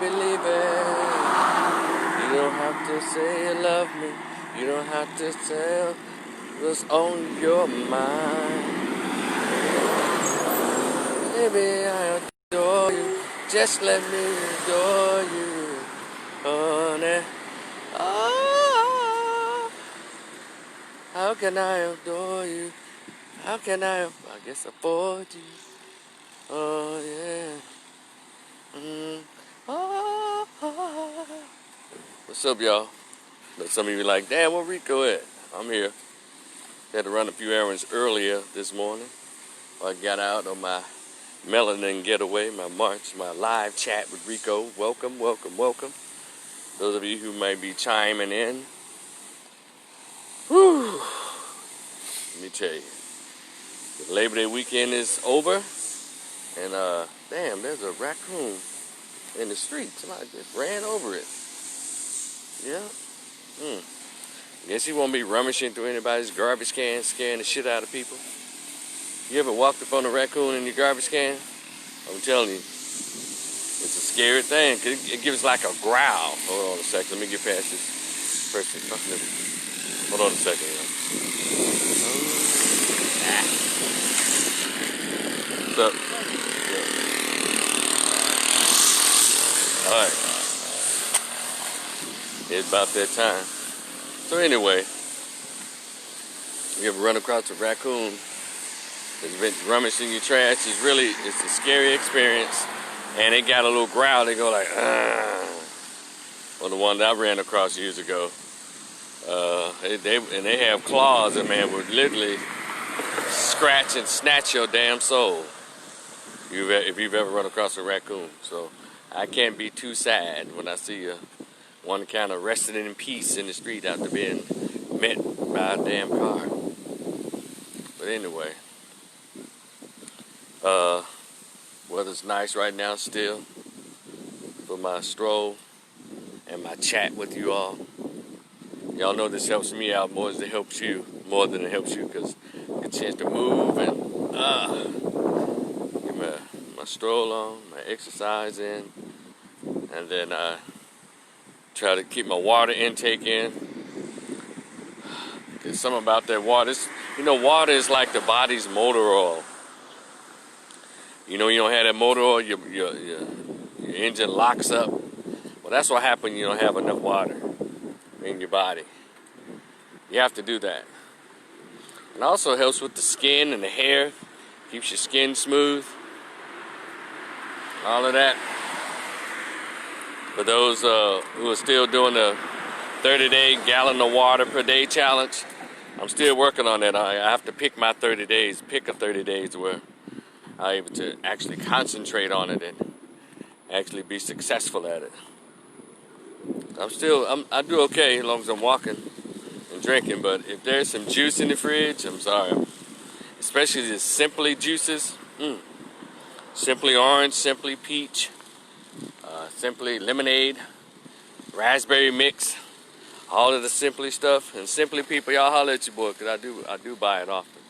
believe it. You don't have to say you love me. You don't have to tell what's on your mind. Baby, I adore you. Just let me adore you, honey. Oh, how can I adore you? How can I guess afford you? Oh yeah. Oh, oh. What's up, y'all? But some of you like, damn, where Rico at? I'm here. Had to run a few errands earlier this morning. I got out on my melanin getaway, my march, my live chat with Rico. Welcome, welcome, welcome. Those of you who may be chiming in. Whew. Let me tell you. The Labor Day weekend is over. And, damn, there's a raccoon in the street. Somebody just ran over it. Yeah. Guess you won't be rummaging through anybody's garbage can, scaring the shit out of people. You ever walked up on a raccoon in your garbage can? I'm telling you, it's a scary thing. It gives like a growl. Hold on a second. Let me get past this person. Hold on a second. What's up? All right. It's about that time. So anyway, you ever run across a raccoon that's been rummaging your trash? It's a scary experience. And they got a little growl. They go like, Well, the one that I ran across years ago, they have claws that, man, would literally scratch and snatch your damn soul if you've ever run across a raccoon. So I can't be too sad when I see one kind of resting in peace in the street after being met by a damn car. But anyway, weather's nice right now still for my stroll and my chat with you all. Y'all know this helps me out more than it helps you, because I get a chance to move and get my stroll on, my exercise in, and then try to keep my water intake in. There's something about that water. Water is like the body's motor oil. You don't have that motor oil, your engine locks up. Well, that's what happens when you don't have enough water in your body. You have to do that. It also helps with the skin and the hair. Keeps your skin smooth. All of that. For those who are still doing the 30-day gallon of water per day challenge, I'm still working on that. I have to pick a 30 days where I'm able to actually concentrate on it and actually be successful at it. I do okay as long as I'm walking and drinking, but if there's some juice in the fridge, I'm sorry. Especially the Simply juices. Simply orange, Simply peach, Simply lemonade, raspberry mix, all of the Simply stuff. And Simply people, y'all holler at your boy, because I do buy it often.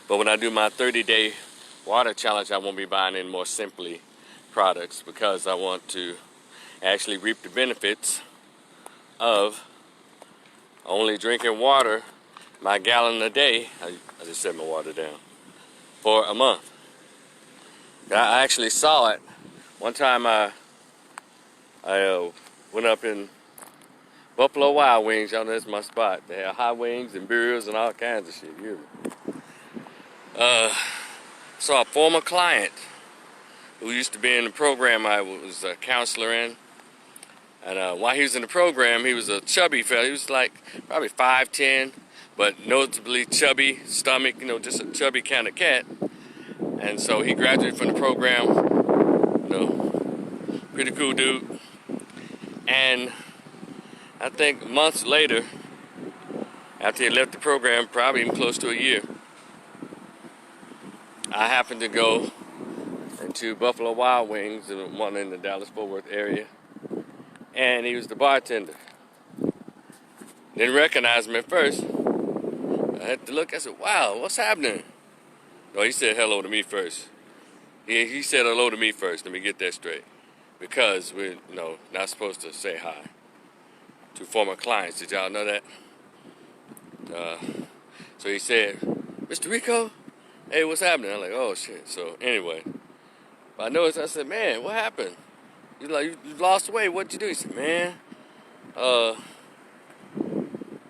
But when I do my 30-day water challenge, I won't be buying any more Simply products, because I want to actually reap the benefits of only drinking water, my gallon a day. I just set my water down for a month. I actually saw it one time. I went up in Buffalo Wild Wings. Y'all know that's my spot. They have hot wings and beers and all kinds of shit. You hear me? Saw a former client who used to be in the program I was a counselor in. And while he was in the program, he was a chubby fella. He was like probably 5'10", but noticeably chubby stomach, just a chubby kind of cat. And so he graduated from the program, pretty cool dude. And I think months later, after he left the program, probably even close to a year, I happened to go into Buffalo Wild Wings, the one in the Dallas-Fort Worth area, and he was the bartender. Didn't recognize me at first. I had to look. I said, "Wow, what's happening?" No, he said hello to me first. He said hello to me first. Let me get that straight. because we're not supposed to say hi to former clients. Did y'all know that? So he said, Mr. Rico, hey, what's happening? I'm like, oh shit. So anyway, but I noticed, I said, man, what happened? He's like, you lost weight. What'd you do? He said, man, I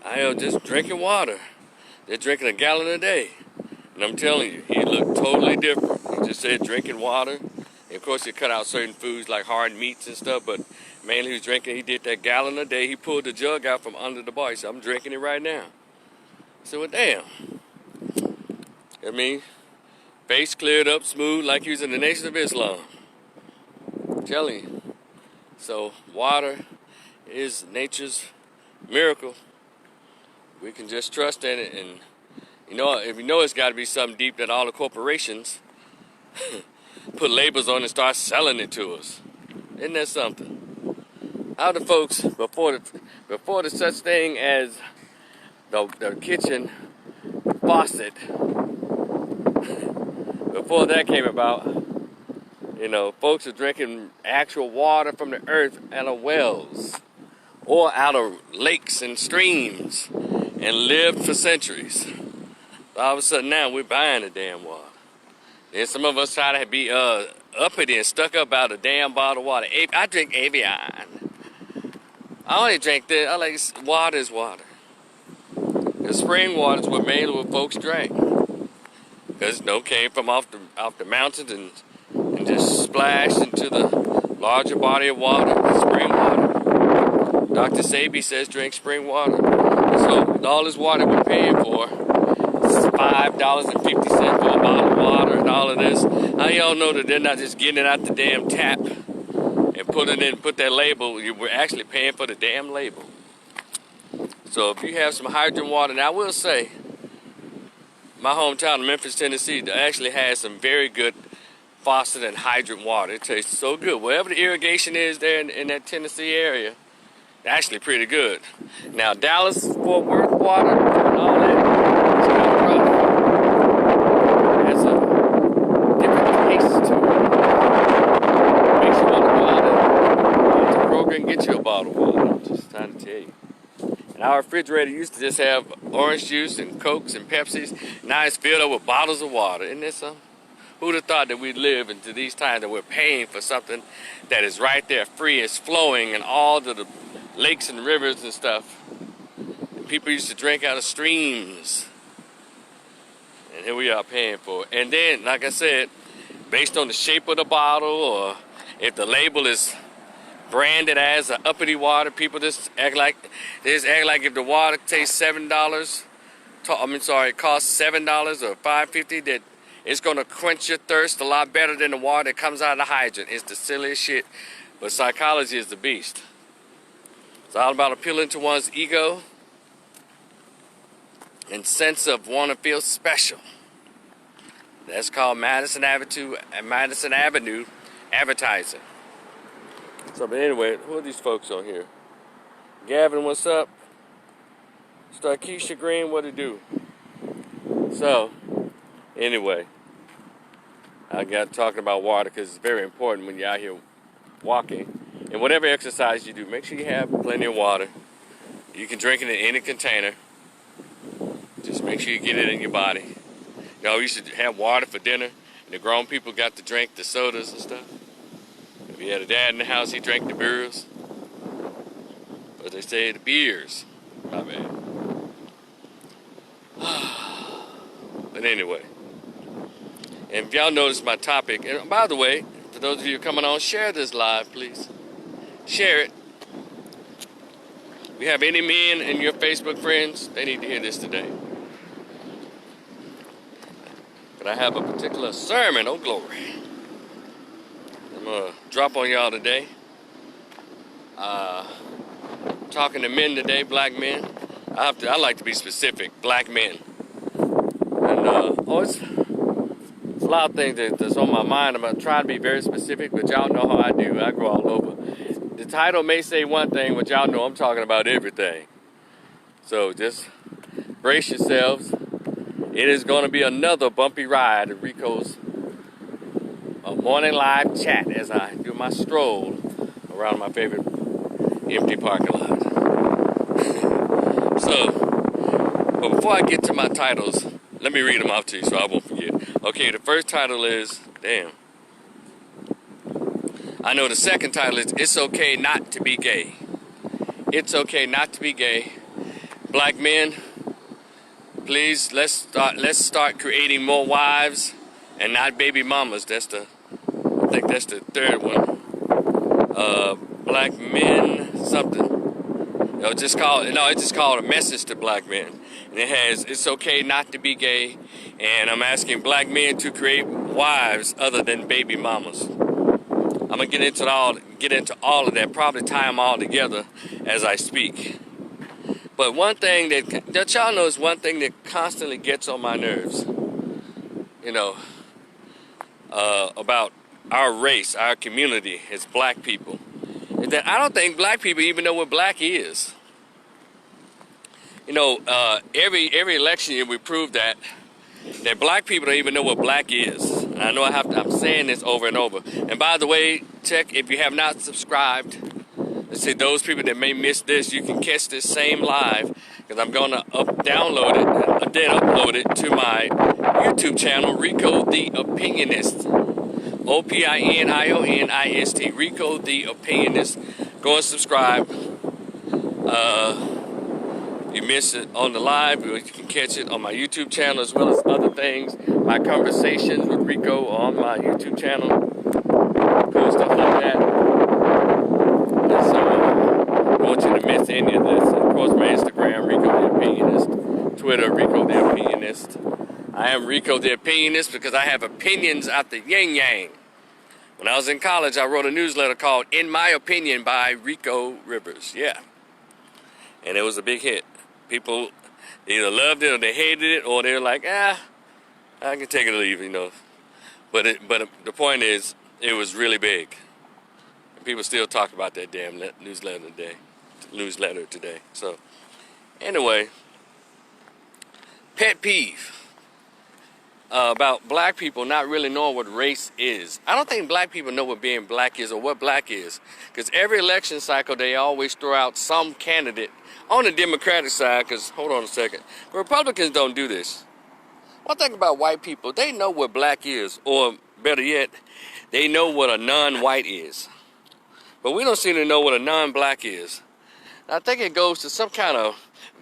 am just drinking water. They're drinking a gallon a day. And I'm telling you, he looked totally different. He just said drinking water. And of course, he cut out certain foods like hard meats and stuff, but mainly he was drinking, he did that gallon a day. He pulled the jug out from under the bar. He said, I'm drinking it right now. I said, well, damn. I mean, face cleared up smooth like he was in the Nation of Islam. I'm telling you. So water is nature's miracle. We can just trust in it, and if you know it's got to be something deep that all the corporations put labels on and start selling it to us. Isn't that something? How the folks before the such thing as the kitchen faucet, before that came about, folks are drinking actual water from the earth out of wells or out of lakes and streams and lived for centuries. All of a sudden now we're buying the damn water. Then some of us try to be uppity and stuck up about a damn bottle of water. I drink Evian. I only drink that. I like water is water. The spring water is what mainly what folks drank. Because came from off the mountains and just splashed into the larger body of water, spring water. Dr. Sebi says drink spring water. So all this water we're paying for, $5.50 for a bottle of water and all of this. How y'all know that they're not just getting it out the damn tap and put that label? We're actually paying for the damn label. So if you have some hydrant water, now I will say, my hometown of Memphis, Tennessee, actually has some very good faucet and hydrant water. It tastes so good. Wherever the irrigation is there in that Tennessee area, actually pretty good. Now Dallas, Fort Worth water and all that, it's kind of rough. It has a different taste to it. Makes you want to go out to Kroger and get you a bottle of water. I'm just trying to tell you. And our refrigerator used to just have orange juice and Cokes and Pepsis. Now it's filled up with bottles of water. Isn't that something? Who'd have thought that we'd live into these times that we're paying for something that is right there, free, it's flowing, and all the lakes and rivers and stuff. And people used to drink out of streams. And here we are paying for it. And then, like I said, based on the shape of the bottle, or if the label is branded as an uppity water, people just act like if the water tastes $7, it costs $7 or $5.50, that it's gonna quench your thirst a lot better than the water that comes out of the hydrant. It's the silliest shit. But psychology is the beast. It's all about appealing to one's ego and sense of want to feel special. That's called Madison Avenue advertising. So, but anyway, who are these folks on here? Gavin, what's up? Starkeisha Green, what it do? So, anyway, I got talking about water because it's very important when you're out here walking. And whatever exercise you do, make sure you have plenty of water. You can drink it in any container. Just make sure you get it in your body. We used to have water for dinner, and the grown people got to drink the sodas and stuff. If you had a dad in the house, he drank the beers. But they say the beers. My bad. But anyway. And if y'all notice my topic, and by the way, for those of you coming on, share this live, please. Share it. If you have any men in your Facebook friends, they need to hear this today. But I have a particular sermon, oh glory, I'm going to drop on y'all today. Talking to men today, black men. I like to be specific, black men. And it's a lot of things that's on my mind. I'm trying to be very specific, but y'all know how I do. I go all over. The title may say one thing, but y'all know I'm talking about everything. So just brace yourselves. It is going to be another bumpy ride at Rico's morning live chat as I do my stroll around my favorite empty parking lot. So, but before I get to my titles, let me read them out to you so I won't forget. Okay, the first title is, damn. I know the second title is, It's Okay Not to Be Gay. It's okay not to be gay. Black men, please, let's start creating more wives and not baby mamas. I think that's the third one. Black men something. It's just called a message to black men. And it has, it's okay not to be gay, and I'm asking black men to create wives other than baby mamas. I'm gonna get into all of that, probably tie them all together as I speak. But one thing that y'all know is one thing that constantly gets on my nerves, about our race, our community as black people, is that I don't think black people even know what black is. Every election year we prove that black people don't even know what black is. And I know I'm saying this over and over. And by the way, check if you have not subscribed. Let's say those people that may miss this, you can catch this same live, because I'm going to upload it to my YouTube channel, Rico the Opinionist. OPINIONIST, Rico the Opinionist. Go and subscribe. You miss it on the live, you can catch it on my YouTube channel as well as other things. My conversations with Rico on my YouTube channel. Cool stuff like that. So, I don't want you to miss any of this. Of course, my Instagram, Rico the Opinionist. Twitter, Rico the Opinionist. I am Rico the Opinionist because I have opinions out the yin yang. When I was in college, I wrote a newsletter called In My Opinion by Rico Rivers. Yeah. And it was a big hit. People either loved it or they hated it, or they were like, I can take it or leave, But the point is, it was really big. And people still talk about that damn newsletter today. So, anyway, pet peeve about black people not really knowing what race is. I don't think black people know what being black is or what black is. Because every election cycle, they always throw out some candidate on the Democratic side, because, hold on a second, Republicans don't do this. One thing about white people, they know what black is, or better yet, they know what a non-white is. But we don't seem to know what a non-black is. I think it goes to some kind of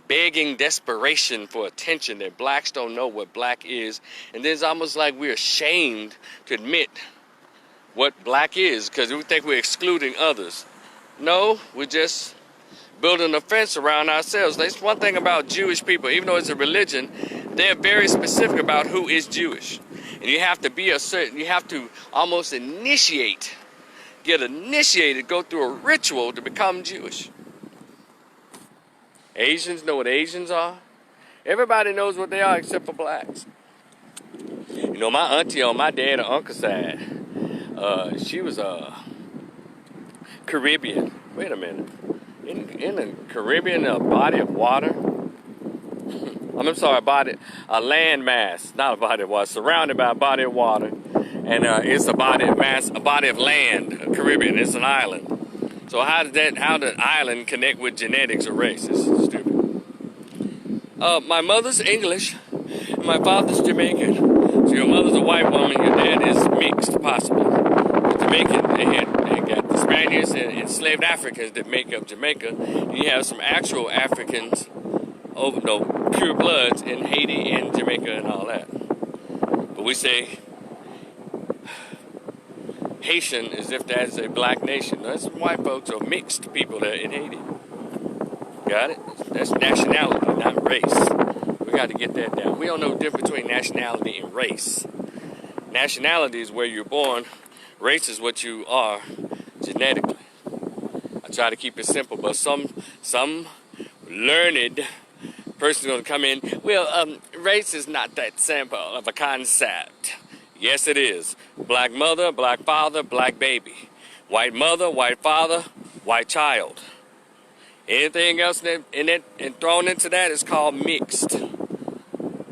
begging desperation for attention that blacks don't know what black is, and then it's almost like we're ashamed to admit what black is, because we think we're excluding others. No, we're just building a fence around ourselves. That's one thing about Jewish people. Even though it's a religion, they're very specific about who is Jewish. And you have to you have to almost get initiated, go through a ritual to become Jewish. Asians know what Asians are. Everybody knows what they are except for blacks. My auntie on my dad and uncle's side, she was Caribbean. Wait a minute. In the Caribbean, a body of water. I'm sorry, a land mass, not a body of water, surrounded by a body of water, and it's a body of land. Caribbean, it's an island. So how did the island connect with genetics or race? It's stupid. My mother's English, and my father's Jamaican. So your mother's a white woman, your dad is mixed, possibly. Jamaican, they got the Spaniards and enslaved Africans that make up Jamaica. You have some actual Africans, pure bloods in Haiti and Jamaica and all that. But we say Haitian as if that's a black nation. That's white folks or mixed people there in Haiti. Got it? That's nationality, not race. We got to get that down. We don't know the difference between nationality and race. Nationality is where you're born. Race is what you are genetically. I try to keep it simple, but some learned person's going to come in, race is not that simple of a concept. Yes, it is. Black mother, black father, black baby. White mother, white father, white child. Anything else and thrown into that is called mixed,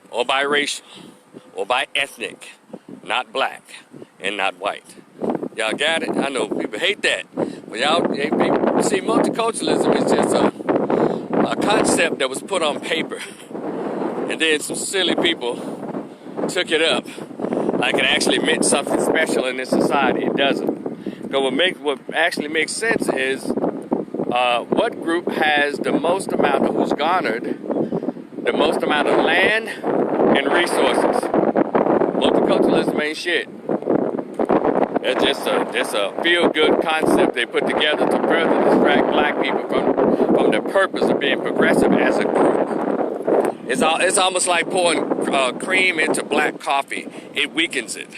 or biracial, or bi-ethnic, not black and not white. Y'all got it? I know people hate that. Well, y'all, see, multiculturalism is just a concept that was put on paper, and then some silly people took it up like it actually meant something special in this society. It doesn't. Because what actually makes sense is what group has the most amount of, who's garnered the most amount of land and resources. Multiculturalism ain't shit. It's just a feel-good concept they put together to further distract black people from the purpose of being progressive as a group. It's almost like pouring cream into black coffee. It weakens it.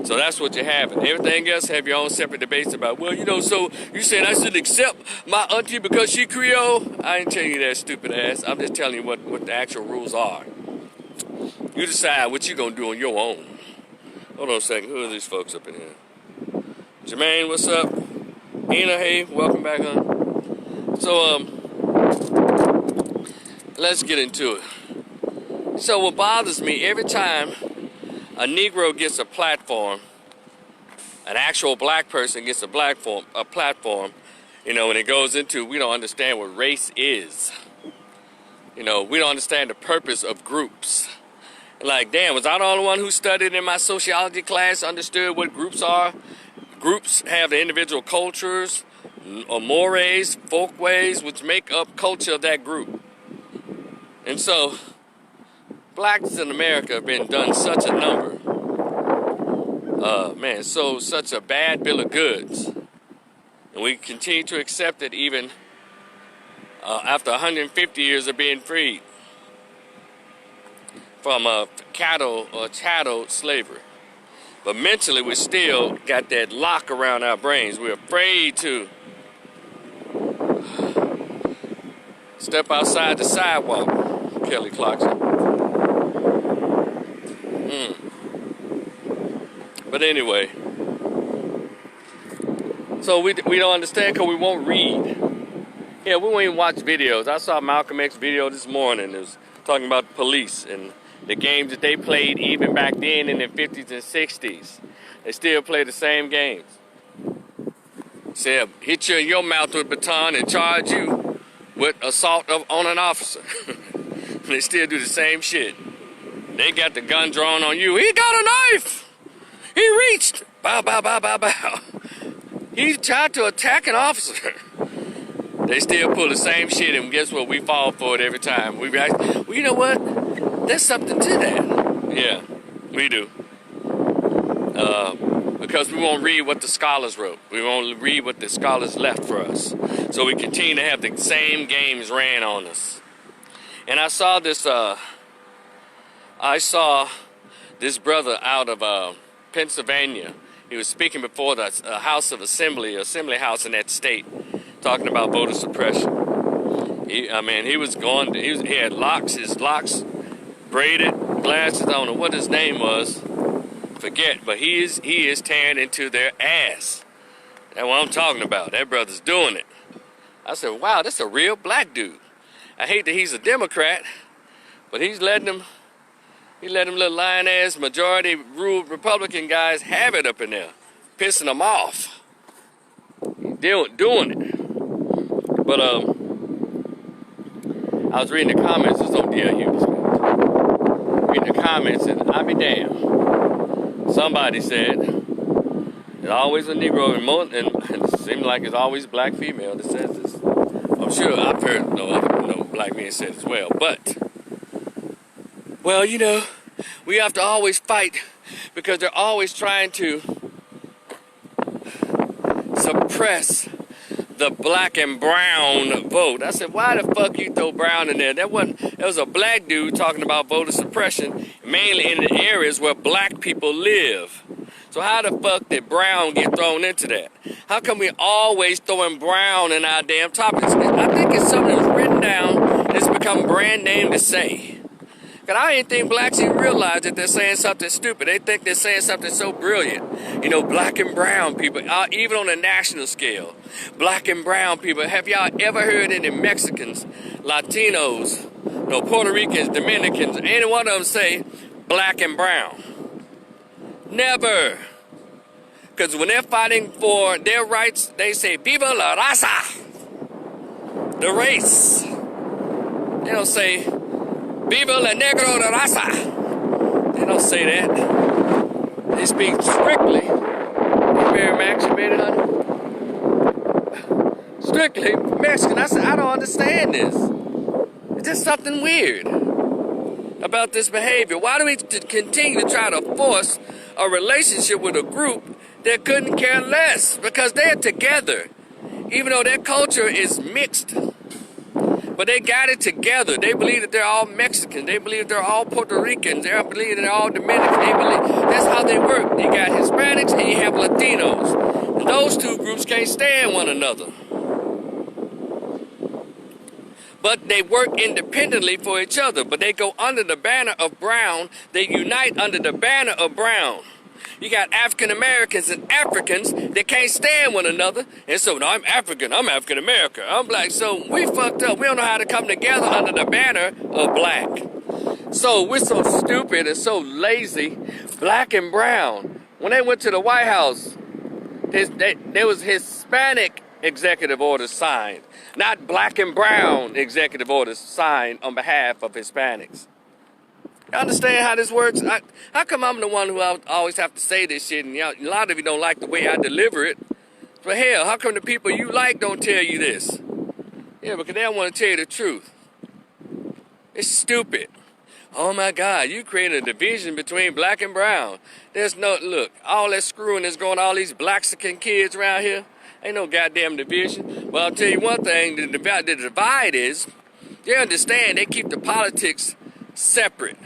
So that's what you have. And everything else have your own separate debates about, well, you know, so you saying I should accept my auntie because she Creole? I ain't telling you that, stupid ass. I'm just telling you what the actual rules are. You decide what you're going to do on your own. Hold on a second. Who are these folks up in here? Jermaine, what's up? Ina, hey, welcome back, hon. So, let's get into it. So what bothers me, every time a Negro gets a platform, an actual black person gets a platform, you know, when it goes into, we don't understand what race is. You know, we don't understand the purpose of groups. Like, damn, was I the only one who studied in my sociology class, understood what groups are? Groups have the individual cultures, or mores, folkways, which make up culture of that group. And so, blacks in America have been done such a number. Such a bad bill of goods. And we continue to accept it even after 150 years of being freed from cattle or chattel slavery. But mentally, we still got that lock around our brains. We're afraid to step outside the sidewalk, Kelly Clarkson. But anyway, so we don't understand because we won't read. Yeah, we won't even watch videos. I saw Malcolm X video this morning. It was talking about police and the games that they played even back then in the 50s and 60s. They still play the same games. Say, hit you in your mouth with a baton and charge you with assault on an officer. They still do the same shit. They got the gun drawn on you. He got a knife! He reached! Bow, bow, bow, bow, bow. He tried to attack an officer. They still pull the same shit, and guess what? We fall for it every time. We react, well, you know what? There's something to that. Yeah, we do. Because we won't read what the scholars wrote. We won't read what the scholars left for us. So we continue to have the same games ran on us. And I saw this brother out of Pennsylvania. He was speaking before the House of Assembly House in that state, talking about voter suppression. He had locks, his locks braided, glasses, I don't know what his name was, forget, but he is tearing into their ass. That's what I'm talking about. That brother's doing it. I said, wow, that's a real black dude. I hate that he's a Democrat, but he's letting them little lion-ass majority-ruled Republican guys have it up in there, pissing them off. Doing it. But I was reading the comments. It's on DLU this morning. Reading the comments, and I'll be damned. Somebody said there's always a Negro, and it seems like it's always a black female that says this. I'm sure I've heard no black men say it as well, but. Well, you know, we have to always fight because they're always trying to suppress the black and brown vote. I said, why the fuck you throw brown in there? That was a black dude talking about voter suppression, mainly in the areas where black people live. So how the fuck did brown get thrown into that? How come we always throwing brown in our damn topics? I think it's something that's written down that's become brand name to say. Because I didn't think blacks even realize that they're saying something stupid. They think they're saying something so brilliant. You know, black and brown people, even on a national scale. Black and brown people. Have y'all ever heard any Mexicans, Latinos, Puerto Ricans, Dominicans, any one of them say black and brown? Never. Because when they're fighting for their rights, they say, Viva la raza! The race. They don't say, Viva la negro de raza! They don't say that. They speak strictly. Mary Max, you made it, honey? Strictly Mexican. I said, I don't understand this. It's just something weird about this behavior. Why do we continue to try to force a relationship with a group that couldn't care less? Because they're together, even though their culture is mixed. But they got it together. They believe that they're all Mexican. They believe they're all Puerto Ricans. They believe they're all Dominican. They believe that's how they work. You got Hispanics and you have Latinos. And those two groups can't stand one another. But they work independently for each other. But they go under the banner of brown. They unite under the banner of brown. You got African Americans and Africans that can't stand one another. And so, no, I'm African American, I'm black. So we fucked up. We don't know how to come together under the banner of black. So we're so stupid and so lazy. Black and brown. When they went to the White House, there was Hispanic executive orders signed. Not black and brown executive orders signed on behalf of Hispanics. You understand how this works? How come I'm the one who always have to say this shit, and a lot of you don't like the way I deliver it? But hell, how come the people you like don't tell you this? Yeah, because they don't want to tell you the truth. It's stupid. Oh my God, you created a division between black and brown. There's no, look, all that screwing that's going on, all these Blaxican kids around here, ain't no goddamn division. But I'll tell you one thing, the divide is, they understand they keep the politics separate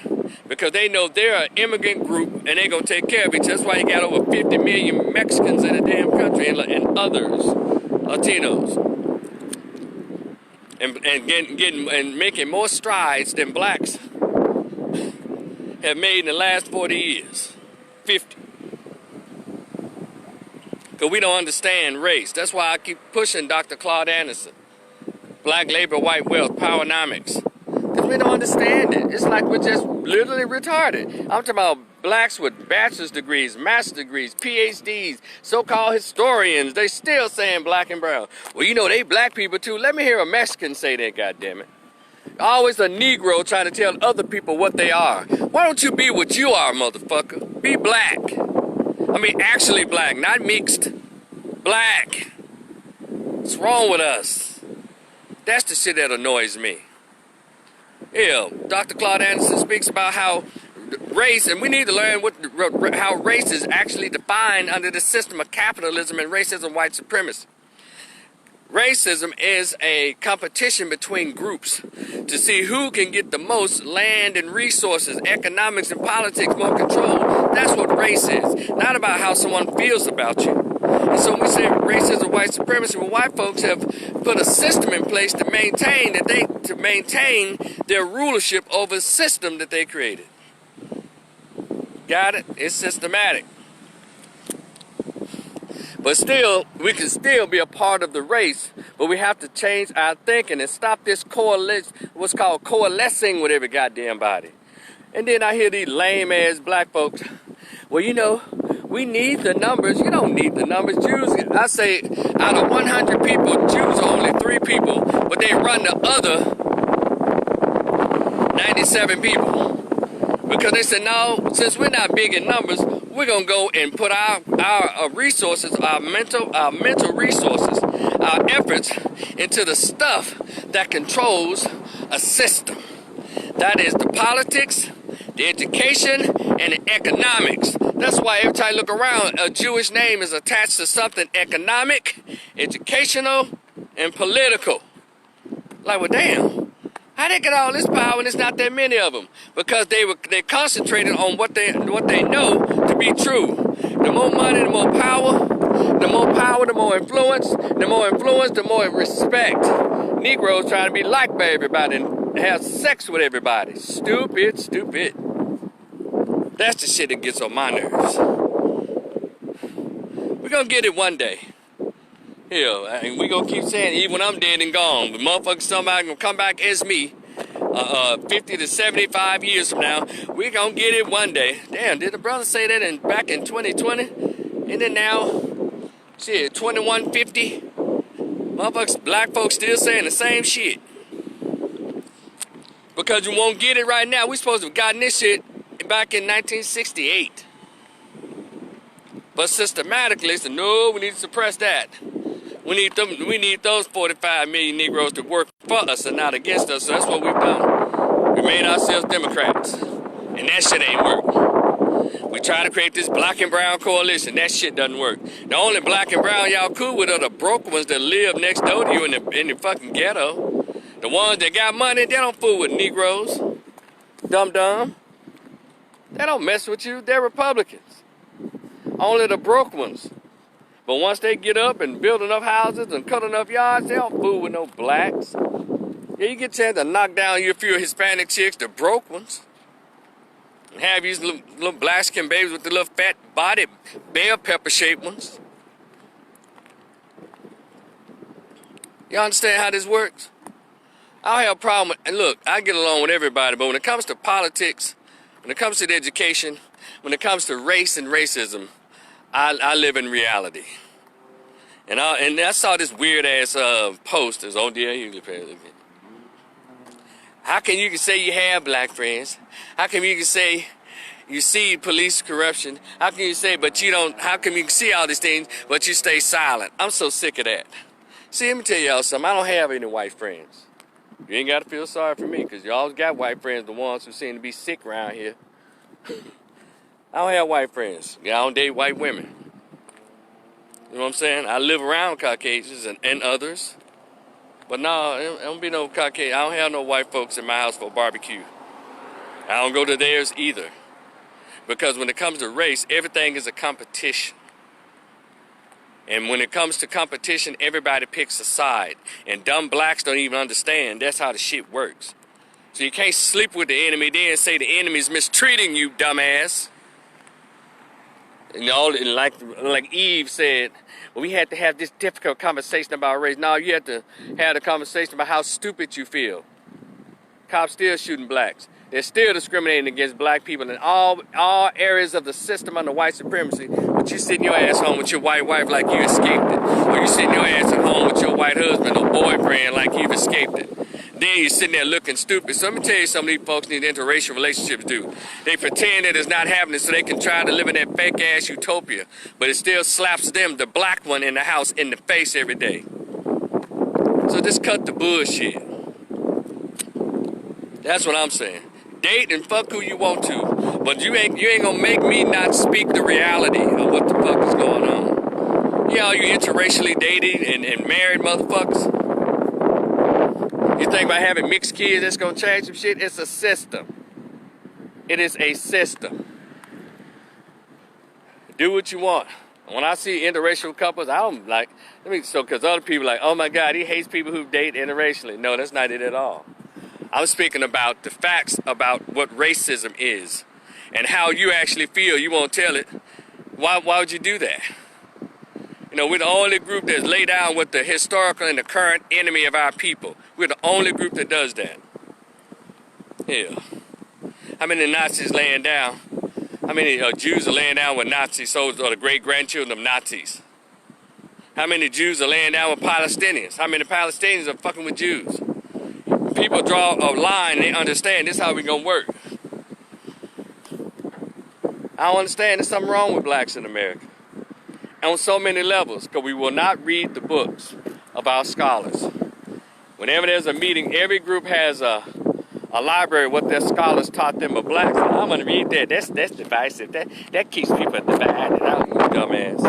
because they know they're an immigrant group and they're going to take care of each other. That's why you got over 50 million Mexicans in the damn country and others, Latinos. And making more strides than blacks have made in the last 40 years, 50. Because we don't understand race. That's why I keep pushing Dr. Claude Anderson. Black labor, white wealth, powernomics. Because we don't understand it. It's like we're just literally retarded. I'm talking about blacks with bachelor's degrees, master's degrees, PhDs, so-called historians. They still saying black and brown. Well, you know, they black people too. Let me hear a Mexican say that, goddammit. Always a Negro trying to tell other people what they are. Why don't you be what you are, motherfucker? Be black. I mean, actually black, not mixed. Black. What's wrong with us? That's the shit that annoys me. Yeah, Dr. Claude Anderson speaks about how race, and we need to learn how race is actually defined under the system of capitalism and racism, white supremacy. Racism is a competition between groups to see who can get the most land and resources, economics and politics, more control. That's what race is, not about how someone feels about you. And so when we say racism, white supremacy, well, white folks have put a system in place to maintain their rulership over a system that they created. Got it? It's systematic. But still, we can still be a part of the race, but we have to change our thinking and stop this what's called coalescing with every goddamn body. And then I hear these lame-ass black folks, well, you know, we need the numbers. You don't need the numbers. Jews, I say, out of 100 people, Jews are only 3 people, but they run the other 97 people. Because they said, no, since we're not big in numbers, we're going to go and put our resources, our mental resources, our efforts into the stuff that controls a system. That is the politics, the education, and the economics. That's why every time you look around, a Jewish name is attached to something economic, educational, and political. Like, well, damn. How they get all this power and there's not that many of them? Because they concentrated on what they know to be true. The more money, the more power. The more power, the more influence. The more influence, the more respect. Negroes trying to be liked by everybody and have sex with everybody. Stupid, stupid. That's the shit that gets on my nerves. We're gonna get it one day. Hell, and we gonna keep saying, even when I'm dead and gone, the motherfucker, somebody gonna come back as me, 50 to 75 years from now, we gonna get it one day. Damn, did the brother say that back in 2020? And then now, shit, 2150. Motherfuckers, black folks still saying the same shit. Because you won't get it right now. We supposed to have gotten this shit back in 1968. But systematically, it's no, we need to suppress that. We need those 45 million Negroes to work for us and not against us. So that's what we've done. We made ourselves Democrats. And that shit ain't work. We try to create this black and brown coalition. That shit doesn't work. The only black and brown y'all cool with are the broke ones that live next door to you in the fucking ghetto. The ones that got money, they don't fool with Negroes. Dumb. They don't mess with you. They're Republicans. Only the broke ones. But once they get up and build enough houses and cut enough yards, they don't fool with no blacks. Yeah, you get a chance to knock down your few Hispanic chicks, the broke ones. And have these little black skin babies with the little fat body, bell pepper shaped ones. You understand how this works? I don't have a problem with, and look, I get along with everybody, but when it comes to politics, when it comes to the education, when it comes to race and racism, I live in reality. And I saw this weird ass post. It's on there. How can you say you have black friends? How come you can say you see police corruption? How can you say, but you don't? How come you can see all these things, but you stay silent? I'm so sick of that. See, let me tell y'all something. I don't have any white friends. You ain't got to feel sorry for me, because you always got white friends, the ones who seem to be sick around here. I don't have white friends. I don't date white women. You know what I'm saying? I live around Caucasians and others. But no, it don't be no Caucasian. I don't have no white folks in my house for barbecue. I don't go to theirs either. Because when it comes to race, everything is a competition. And when it comes to competition, everybody picks a side. And dumb blacks don't even understand that's how the shit works. So you can't sleep with the enemy then say the enemy's mistreating you, dumbass. You know, like Eve said, well, we had to have this difficult conversation about race. No, you had to have a conversation about how stupid you feel. Cops still shooting blacks. They're still discriminating against black people in all areas of the system under white supremacy. But you sitting your ass home with your white wife like you escaped it. Or you sitting your ass at home with your white husband or boyfriend like you've escaped it. Then you're sitting there looking stupid. So let me tell you something these folks need interracial relationships do. They pretend that it's not happening so they can try to live in that fake-ass utopia. But it still slaps them, the black one in the house, in the face every day. So just cut the bullshit. That's what I'm saying. Date and fuck who you want to. But you ain't gonna make me not speak the reality of what the fuck is going on. Yeah, you interracially dating and married motherfuckers. You think by having mixed kids that's gonna change some shit? It's a system. It is a system. Do what you want. When I see interracial couples, I don't like, because other people are like, oh my God, he hates people who date interracially. No, that's not it at all. I'm speaking about the facts about what racism is and how you actually feel. You won't tell it. Why would you do that? You know, we're the only group that's laid down with the historical and the current enemy of our people. We're the only group that does that. Yeah. How many Nazis laying down? How many Jews are laying down with Nazi soldiers or the great-grandchildren of Nazis? How many Jews are laying down with Palestinians? How many Palestinians are fucking with Jews? People draw a line, they understand this is how we gonna work. I don't understand there's something wrong with blacks in America. On so many levels, because we will not read the books of our scholars. Whenever there's a meeting, every group has a library what their scholars taught them of blacks. And I'm gonna read that. That's divisive. That keeps people divided out, you dumbass.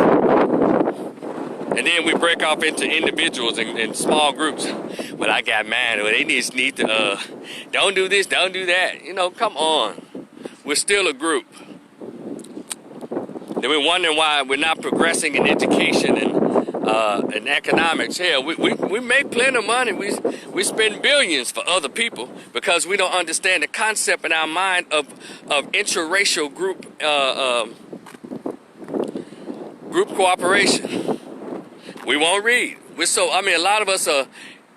And then we break off into individuals in small groups. Well, I got mad. Well, they just need to don't do this, don't do that. You know, come on. We're still a group. Then we're wondering why we're not progressing in education and economics. Hell, we make plenty of money. We spend billions for other people because we don't understand the concept in our mind of interracial group cooperation. We won't read. A lot of us are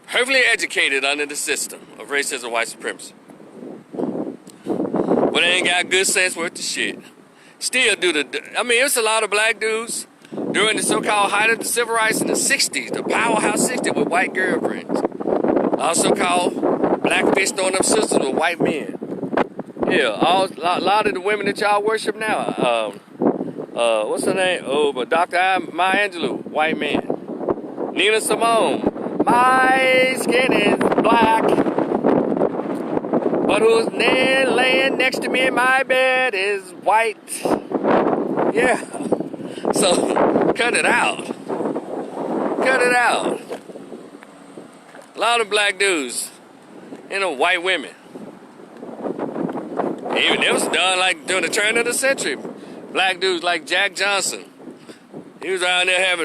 heavily educated under the system of racism and white supremacy. But they ain't got good sense worth the shit. Still do it's a lot of black dudes during the so-called height of the civil rights in the 60s, the powerhouse 60s with white girlfriends. Also called black fish throwing up sisters with white men. Yeah, a lot of the women that y'all worship now, what's her name? Oh, but Dr. Maya Angelou, white man. Nina Simone, my skin is black, but who's laying next to me in my bed is white. Yeah, so cut it out. Cut it out. A lot of black dudes, white women. Even it was done like during the turn of the century. Black dudes like Jack Johnson. He was around there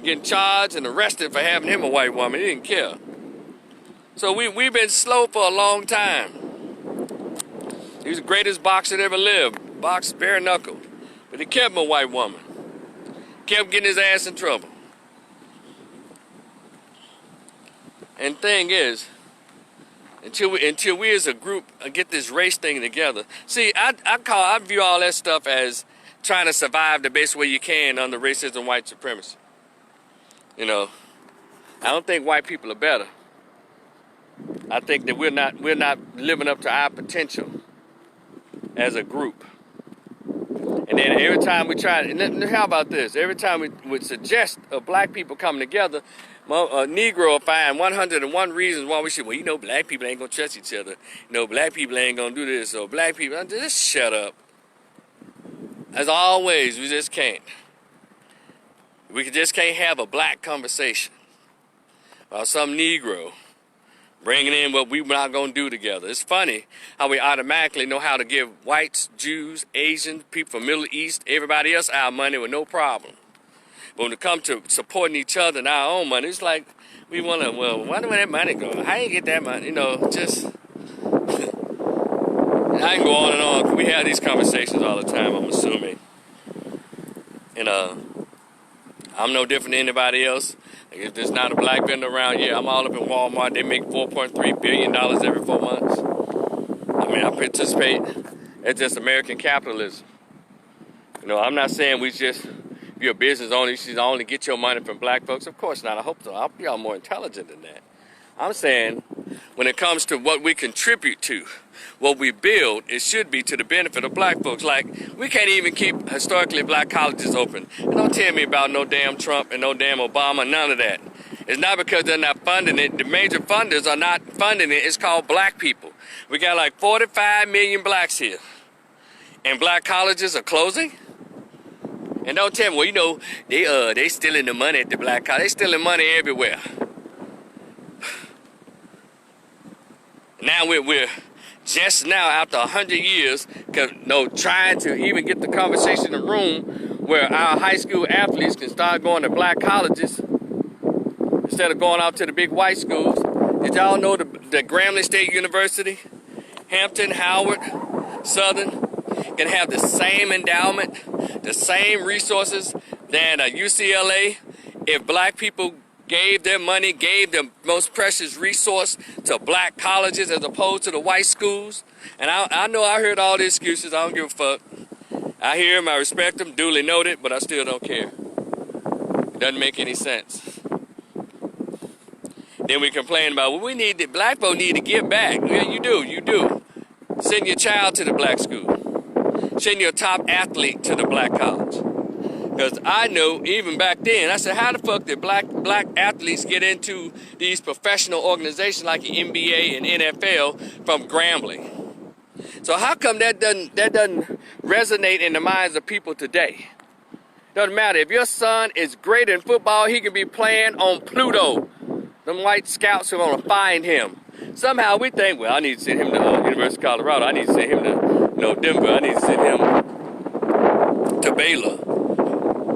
getting charged and arrested for having him a white woman. He didn't care. So we've been slow for a long time. He was the greatest boxer that ever lived. Boxed bare knuckle. But he kept him a white woman. Kept getting his ass in trouble. And the thing is, until we as a group get this race thing together. See, I view all that stuff as trying to survive the best way you can under racism, white supremacy. You know, I don't think white people are better. I think that we're not living up to our potential as a group. And then every time we try, and how about this? Every time we would suggest of black people coming together, a Negro will find 101 reasons why we should. Well, black people ain't gonna trust each other. Black people ain't gonna do this. Or black people, just shut up. As always, we just can't. We just can't have a black conversation about some Negro bringing in what we're not going to do together. It's funny how we automatically know how to give whites, Jews, Asians, people from Middle East, everybody else our money with no problem. But when it comes to supporting each other and our own money, it's like we want to, well, where did that money go? How you get that money? Just... I can go on and on. We have these conversations all the time, I'm assuming. And I'm no different than anybody else. If there's not a black vendor around here, I'm all up in Walmart. They make $4.3 billion every 4 months. I mean, I participate. It's just American capitalism. I'm not saying if you're a business owner, you should only get your money from black folks. Of course not. I hope so. I hope y'all more intelligent than that. I'm saying when it comes to what we contribute to, what we build, it should be to the benefit of black folks. Like, we can't even keep historically black colleges open. And don't tell me about no damn Trump and no damn Obama, none of that. It's not because they're not funding it. The major funders are not funding it. It's called black people. We got like 45 million blacks here. And black colleges are closing? And don't tell me, well, they stealing the money at the black college. They stealing money everywhere. Now we're just now, after 100 years, trying to even get the conversation in the room where our high school athletes can start going to black colleges instead of going out to the big white schools. Did y'all know the Grambling State University, Hampton, Howard, Southern can have the same endowment, the same resources than UCLA if black people gave their money, gave the most precious resource to black colleges as opposed to the white schools? And I know I heard all the excuses. I don't give a fuck. I hear them, I respect them, duly noted, but I still don't care. It doesn't make any sense. Then we complain about, well, black folk need to give back. Yeah, you do. Send your child to the black school. Send your top athlete to the black college. Because I know, even back then, I said, how the fuck did black athletes get into these professional organizations like the NBA and NFL from Grambling? So how come that doesn't resonate in the minds of people today? Doesn't matter. If your son is great in football, he can be playing on Pluto. Them white scouts are going to find him. Somehow we think, well, I need to send him to University of Colorado. I need to send him to Denver. I need to send him to Baylor.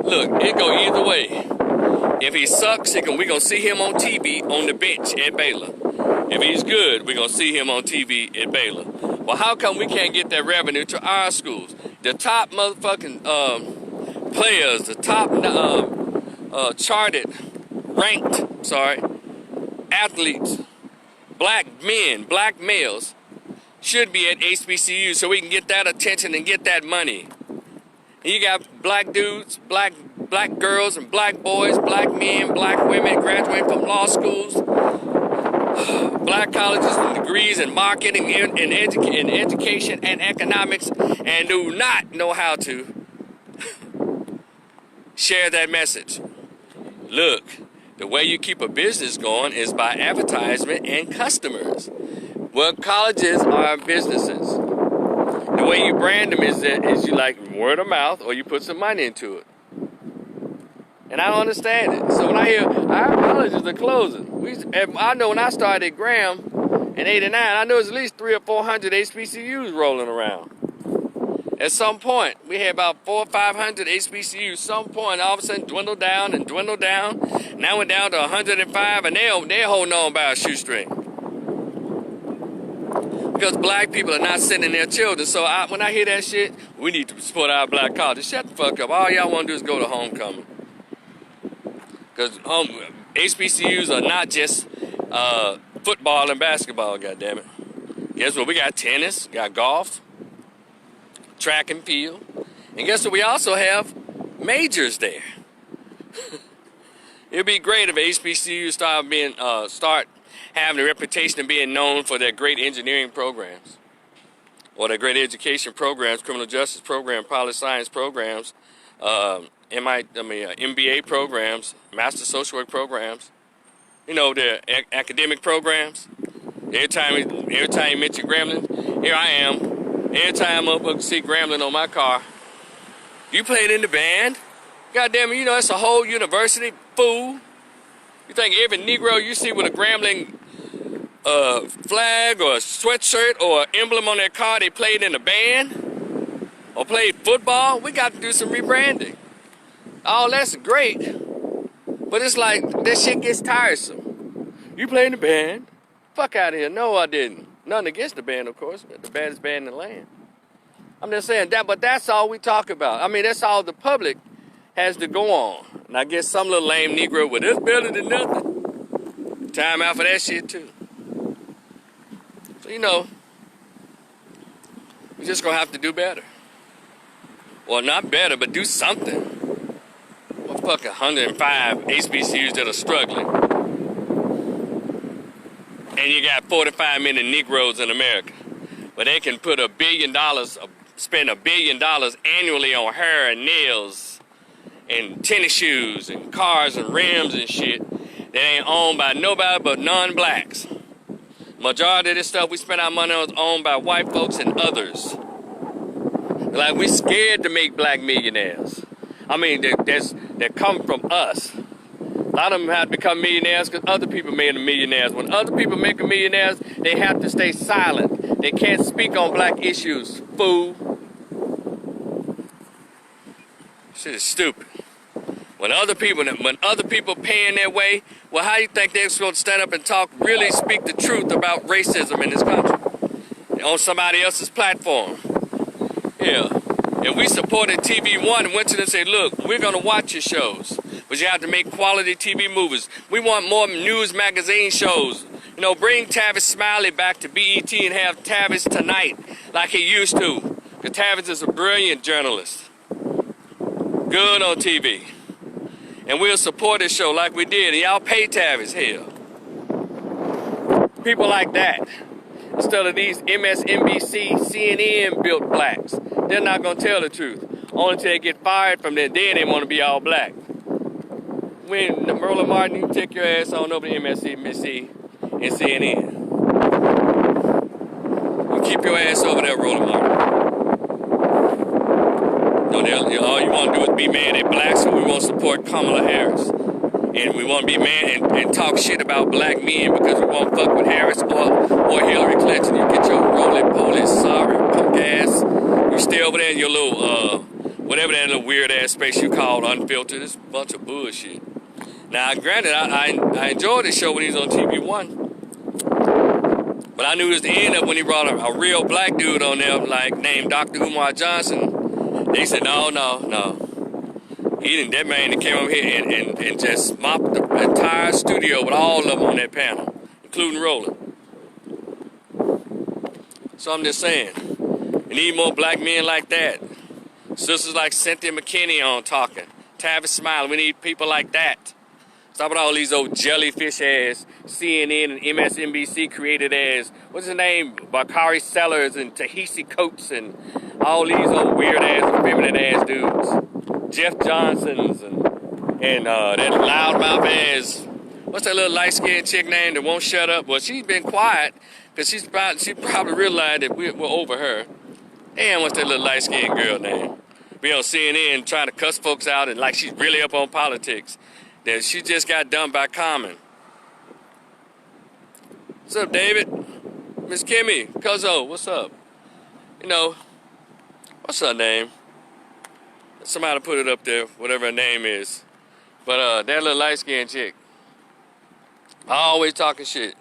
Look, it go either way. If he sucks, we're going to see him on TV on the bench at Baylor. If he's good, we're going to see him on TV at Baylor. Well, how come we can't get that revenue to our schools? The top motherfucking players, the top ranked athletes, black men, black males, should be at HBCUs so we can get that attention and get that money. And you got black dudes, black black girls and black boys, black men, black women graduating from law schools, black colleges and degrees in marketing and education and economics, and do not know how to share that message. Look, the way you keep a business going is by advertisement and customers. Well, colleges are businesses. The way you brand them is you like word of mouth, or you put some money into it. And I don't understand it. So when I hear our colleges are closing, I know when I started at Graham in '89, I know there's at least 300 or 400 HBCUs rolling around. At some point, we had about 400 or 500 HBCUs. Some point, all of a sudden, dwindled down and dwindled down. Now we're down to 105, and they're holding on by a shoestring. Because black people are not sending their children. So when I hear that shit, we need to support our black colleges. Shut the fuck up. All y'all want to do is go to homecoming. Because HBCUs are not just football and basketball, goddammit. Guess what? We got tennis, got golf, track and field. And guess what? We also have majors there. It'd be great if HBCUs start having a reputation of being known for their great engineering programs, or their great education programs, criminal justice programs, poli-science programs, MBA programs, master social work programs, their academic programs. Every time you mention Grambling, here I am. Every time I'm up to see Grambling on my car. You played in the band? Goddamn it, it's a whole university, fool. You think every Negro you see with a Grambling flag or a sweatshirt or an emblem on their car, they played in a band or played football? We got to do some rebranding. Oh, that's great, but it's like that shit gets tiresome. You play in the band? Fuck out of here. No, I didn't. Nothing against the band, of course, but the baddest band in the land. I'm just saying that, but that's all we talk about. I mean, that's all the public has to go on. And I guess some little lame Negro with this better than nothing. Time out for that shit too. So we're just gonna have to do better. Well, not better, but do something. Well, fucking 105 HBCUs that are struggling. And you got 45 million Negroes in America. But they can put spend $1 billion annually on hair and nails and tennis shoes and cars and rims and shit that ain't owned by nobody but non-blacks. Majority of this stuff we spend our money on is owned by white folks and others. Like, we scared to make black millionaires. I mean, that come from us. A lot of them have to become millionaires because other people made them millionaires. When other people make them millionaires, they have to stay silent. They can't speak on black issues, fool. Shit is stupid. When other people paying their way, well, how do you think they're supposed to stand up and talk, really speak the truth about racism in this country? On somebody else's platform. Yeah. If we supported TV One and went to them and said, look, we're going to watch your shows, but you have to make quality TV movies. We want more news magazine shows. Bring Tavis Smiley back to BET and have Tavis Tonight like he used to. Because Tavis is a brilliant journalist. Good on TV. And we'll support this show like we did. And y'all pay Tavis, hell. People like that. Instead of these MSNBC, CNN built blacks. They're not going to tell the truth. Only until they get fired from there, then they want to be all black. When Roland Martin, you take your ass on over to MSNBC and CNN. You keep your ass over there, Roland Martin. All you want to do is be mad at blacks, so we want to support Kamala Harris. And we want to be mad and talk shit about black men because we won't fuck with Harris or Hillary Clinton. You get your roly-poly, sorry, punk ass. You stay over there in your little, whatever that little weird-ass space you call unfiltered. It's a bunch of bullshit. Now, granted, I enjoyed the show when he was on TV One. But I knew it was the end of when he brought a real black dude on there, like, named Dr. Umar Johnson. They said, no. That man that came over here and just mopped the entire studio with all of them on that panel, including Roland. So I'm just saying, we need more black men like that. Sisters like Cynthia McKinney on talking. Tavis Smiley. We need people like that. Stop with all these old jellyfish ass CNN and MSNBC created as, what's his name? Bakari Sellers and Tahisi Coates and all these old weird ass, feminine ass dudes. Jeff Johnsons and that loudmouth ass. What's that little light-skinned chick name that won't shut up? Well, she's been quiet because she probably realized that we're over her. Damn, what's that little light-skinned girl name? Be on CNN trying to cuss folks out and like she's really up on politics. That she just got done by Common. What's up, David? Miss Kimmy, Cuzzo, what's up? You know, what's her name? Somebody put it up there, whatever her name is. But that little light-skinned chick. Always talking shit.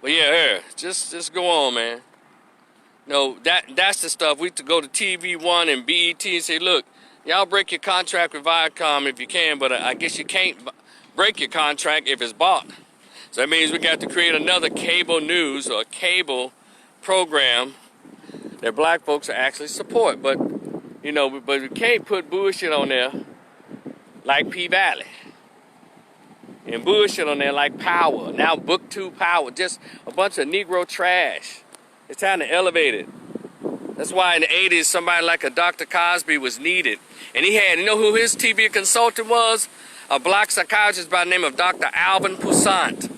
But yeah, her. Just go on, man. No, that's the stuff. We have to go to TV One and BET and say, look, y'all break your contract with Viacom if you can, but I guess you can't break your contract if it's bought. So that means we got to create another cable news or cable program that black folks actually support. But, you know, but we can't put bullshit on there like P-Valley. And bullshit on there like Power. Now Book 2 Power. Just a bunch of Negro trash. It's time to elevate it. That's why in the 80s, somebody like a Dr. Cosby was needed. And he had, you know who his TV consultant was? A black psychiatrist by the name of Dr. Alvin Poussant.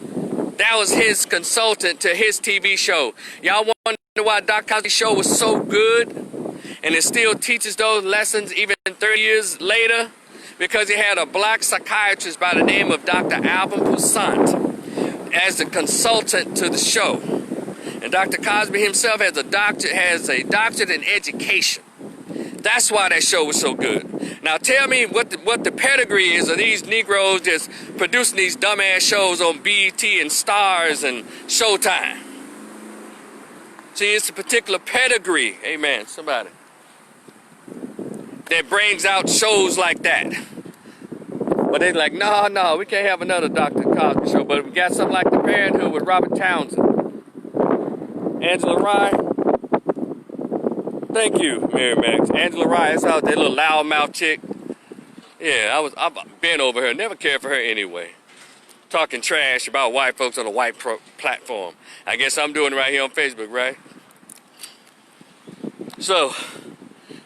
That was his consultant to his TV show. Y'all wonder why Dr. Cosby's show was so good? And it still teaches those lessons even 30 years later? Because he had a black psychiatrist by the name of Dr. Alvin Poussant as the consultant to the show. And Dr. Cosby himself has a doctorate in education. That's why that show was so good. Now tell me what the pedigree is of these Negroes that's producing these dumbass shows on BET and Stars and Showtime. See, it's a particular pedigree, amen, somebody, that brings out shows like that. But they're like, no, we can't have another Dr. Cosby show, but we got something like The Parenthood with Robert Townsend. Angela Rye. Thank you, Mary Max. Angela Rye, that's out that little loudmouth chick. Yeah, I've been over her, never cared for her anyway. Talking trash about white folks on a white platform. I guess I'm doing it right here on Facebook, right? So,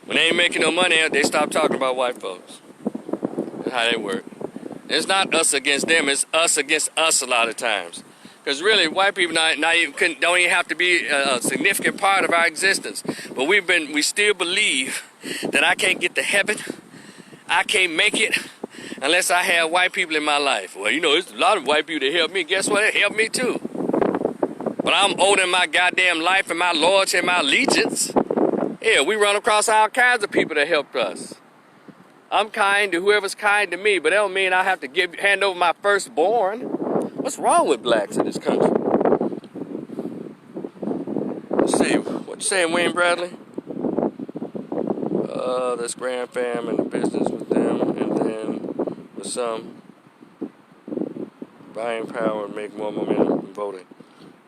when they ain't making no money, they stop talking about white folks. That's how they work. It's not us against them, it's us against us a lot of times. Because really, white people don't even have to be a significant part of our existence. But we still believe that I can't get to heaven, I can't make it, unless I have white people in my life. Well, you know, there's a lot of white people that help me. Guess what? They help me too. But I'm owning my goddamn life and my loyalty and my allegiance. Yeah, we run across all kinds of people that helped us. I'm kind to whoever's kind to me, but that don't mean I have to hand over my firstborn. What's wrong with blacks in this country? Let's see, what you saying, Wayne Bradley? This grand fam and business with them, and then with some buying power and make more momentum in voting.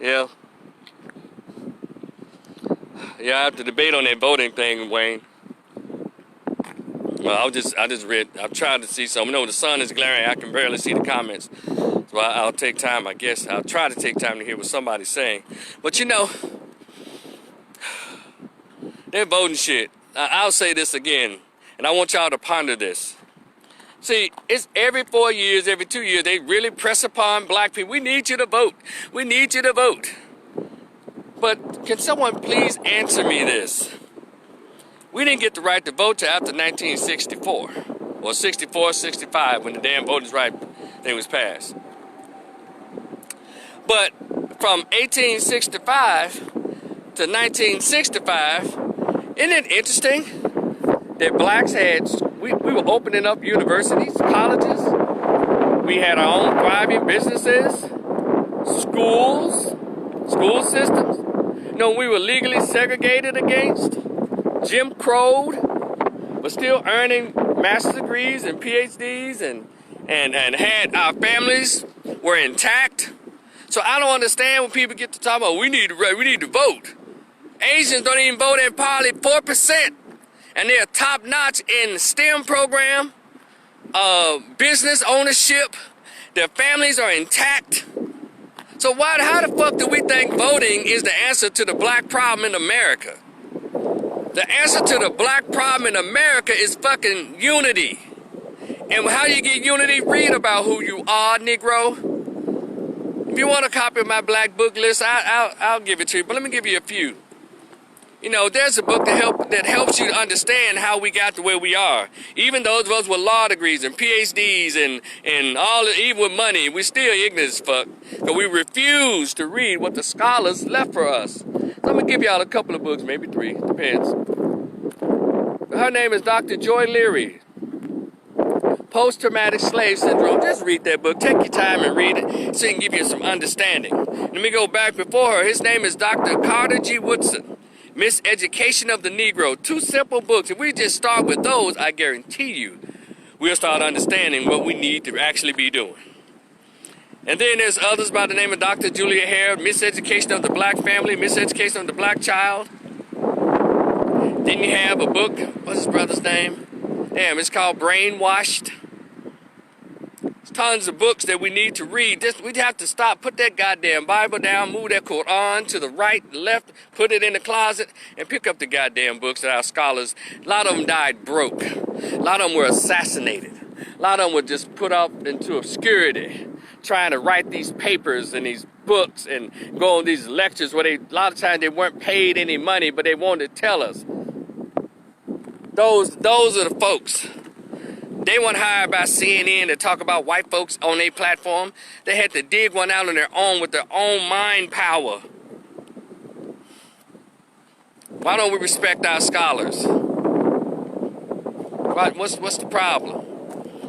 Yeah. Yeah, I have to debate on that voting thing, Wayne. Well, I just read. I'm trying to see something. No, the sun is glaring. I can barely see the comments. So I'll take time, I guess. I'll try to take time to hear what somebody's saying. But you know, they're voting shit. I'll say this again, and I want y'all to ponder this. See, it's every 4 years, every 2 years, they really press upon black people. We need you to vote. We need you to vote. But can someone please answer me this? We didn't get the right to vote till after 1964. Or 64, 65, when the damn Voters' Right thing was passed. But from 1865 to 1965, isn't it interesting that blacks had, we were opening up universities, colleges, we had our own thriving businesses, school systems. You know, we were legally segregated against, Jim Crowed, but still earning master's degrees and PhDs and had our families were intact. So I don't understand when people get to talk about we need to vote. Asians don't even vote in probably 4%, and they're top notch in the STEM program. business ownership. Their families are intact. So how the fuck do we think voting is the answer to the black problem in America? The answer to the black problem in America is fucking unity. And how do you get unity? Read about who you are, Negro. If you want a copy of my black book list, I'll give it to you. But let me give you a few. You know, there's a book that helps you to understand how we got to where we are. Even those of us with law degrees and PhDs and all, even with money, we're still ignorant as fuck. Because we refuse to read what the scholars left for us. So I'm going to give y'all a couple of books, maybe 3, depends. Her name is Dr. Joy Leary. Post-Traumatic Slave Syndrome. Just read that book. Take your time and read it so it can give you some understanding. Let me go back before her. His name is Dr. Carter G. Woodson. Miseducation of the Negro. 2 simple books. If we just start with those, I guarantee you, we'll start understanding what we need to actually be doing. And then there's others by the name of Dr. Julia Hare, Miseducation of the Black Family, Miseducation of the Black Child. Then you have a book, what's his brother's name? Damn, it's called Brainwashed. There's tons of books that we need to read. We'd have to stop, put that goddamn Bible down, move that Quran to the right, left, put it in the closet, and pick up the goddamn books that our scholars, a lot of them died broke. A lot of them were assassinated. A lot of them were just put up into obscurity, trying to write these papers and these books and go on these lectures where a lot of times they weren't paid any money, but they wanted to tell us. Those are the folks. They weren't hired by CNN to talk about white folks on their platform. They had to dig one out on their own with their own mind power. Why don't we respect our scholars? What's the problem?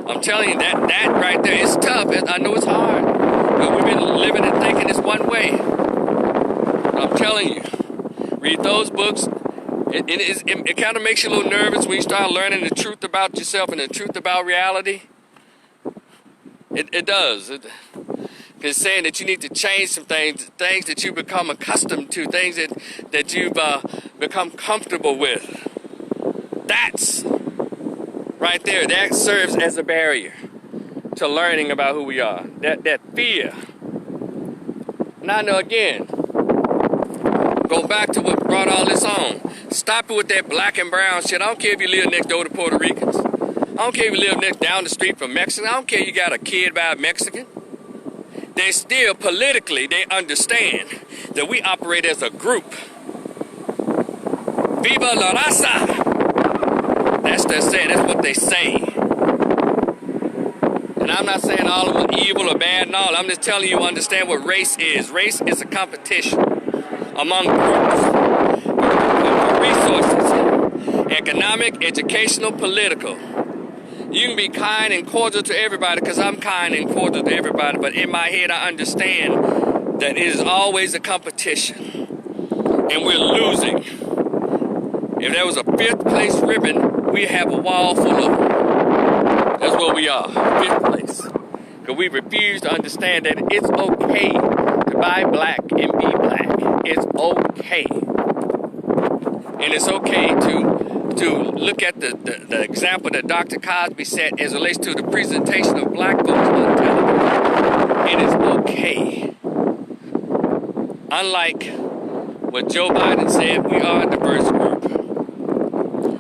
I'm telling you, that right there is tough. I know it's hard. But we've been living and thinking it's one way. But I'm telling you, read those books. It kind of makes you a little nervous when you start learning the truth about yourself and the truth about reality. It does. It's saying that you need to change some things that you become accustomed to, things that you've become comfortable with. That's right there. That serves as a barrier to learning about who we are. That fear. And I know again, go back to what brought all this on. Stop it with that black and brown shit. I don't care if you live next door to Puerto Ricans. I don't care if you live down the street from Mexicans. I don't care if you got a kid by a Mexican. They still, politically, they understand that we operate as a group. Viva la raza! That's what they say. And I'm not saying all of them are evil or bad and all. I'm just telling you understand what race is. Race is a competition among groups. Resources, economic, educational, political. You can be kind and cordial to everybody because I'm kind and cordial to everybody, but in my head I understand that it is always a competition and we're losing. If there was a 5th place ribbon, we have a wall full of them. That's what we are, 5th place. Because we refuse to understand that it's okay to buy black and be black. It's okay. And it's okay to look at the example that Dr. Cosby set as it relates to the presentation of black folks on television. It is okay. Unlike what Joe Biden said, we are a diverse group.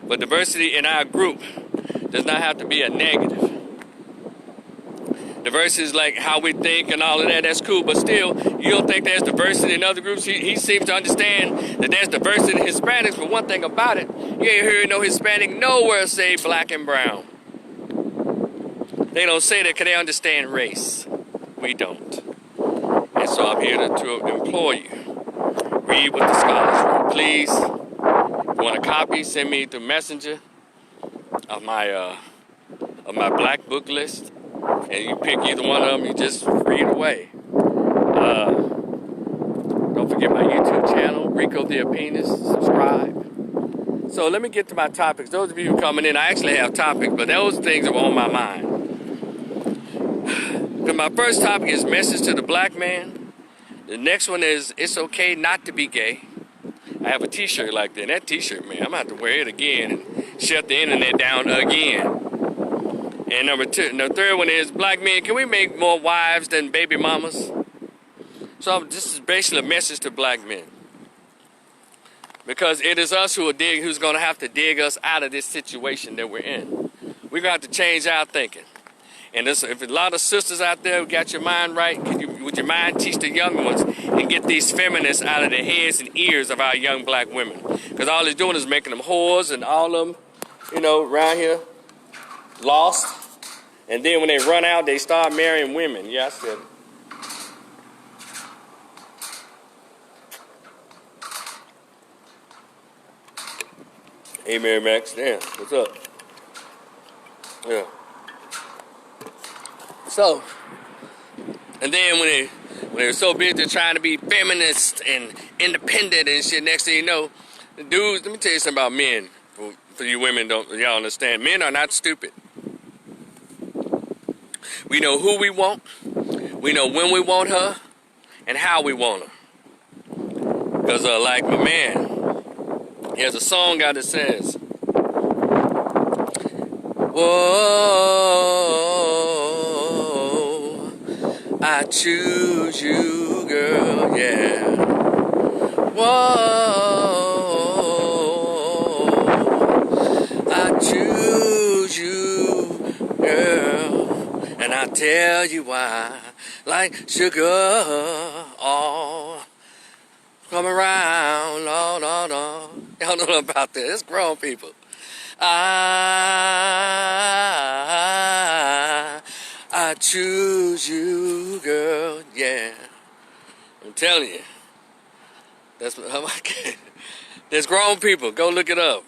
But diversity in our group does not have to be a negative. Diversity is like how we think and all of that. That's cool, but still, you don't think there's diversity in other groups? He seems to understand that there's diversity in Hispanics, but one thing about it, you ain't heard no Hispanic nowhere say black and brown. They don't say that because they understand race. We don't. And so I'm here to implore you, read what the scholars wrote. Please, if you want a copy, send me the messenger of my black book list. And you pick either one of them, you just read away. Don't forget my YouTube channel, Rico the Penis. Subscribe. So let me get to my topics. Those of you who are coming in, I actually have topics, but those things are on my mind. Because my first topic is message to the black man. The next one is it's okay not to be gay. I have a t-shirt like that. And that t-shirt, man, I'm going to have to wear it again and shut the internet down again. And the third one is, black men, can we make more wives than baby mamas? So this is basically a message to black men. Because it is us who's going to have to dig us out of this situation that we're in. We're going to have to change our thinking. And if a lot of sisters out there who got your mind right, would your mind teach the young ones and get these feminists out of the heads and ears of our young black women? Because all it's doing is making them whores and all of them, you know, around here, lost. And then when they run out, they start marrying women. Yeah, I said it. Hey, Mary Max. Damn, what's up? Yeah. So, and then when they're so busy trying to be feminist and independent and shit, next thing you know, the dudes, let me tell you something about men. For you women, y'all understand. Men are not stupid. We know who we want. We know when we want her and how we want her. Because like my man, he has a song out that says, whoa, I choose you, girl, yeah. Whoa, I choose you, girl. And I tell you why, like sugar, oh, come around, no, no, no. Y'all know about that. It's grown people. I choose you, girl, yeah. I'm telling you. There's grown people. Go look it up.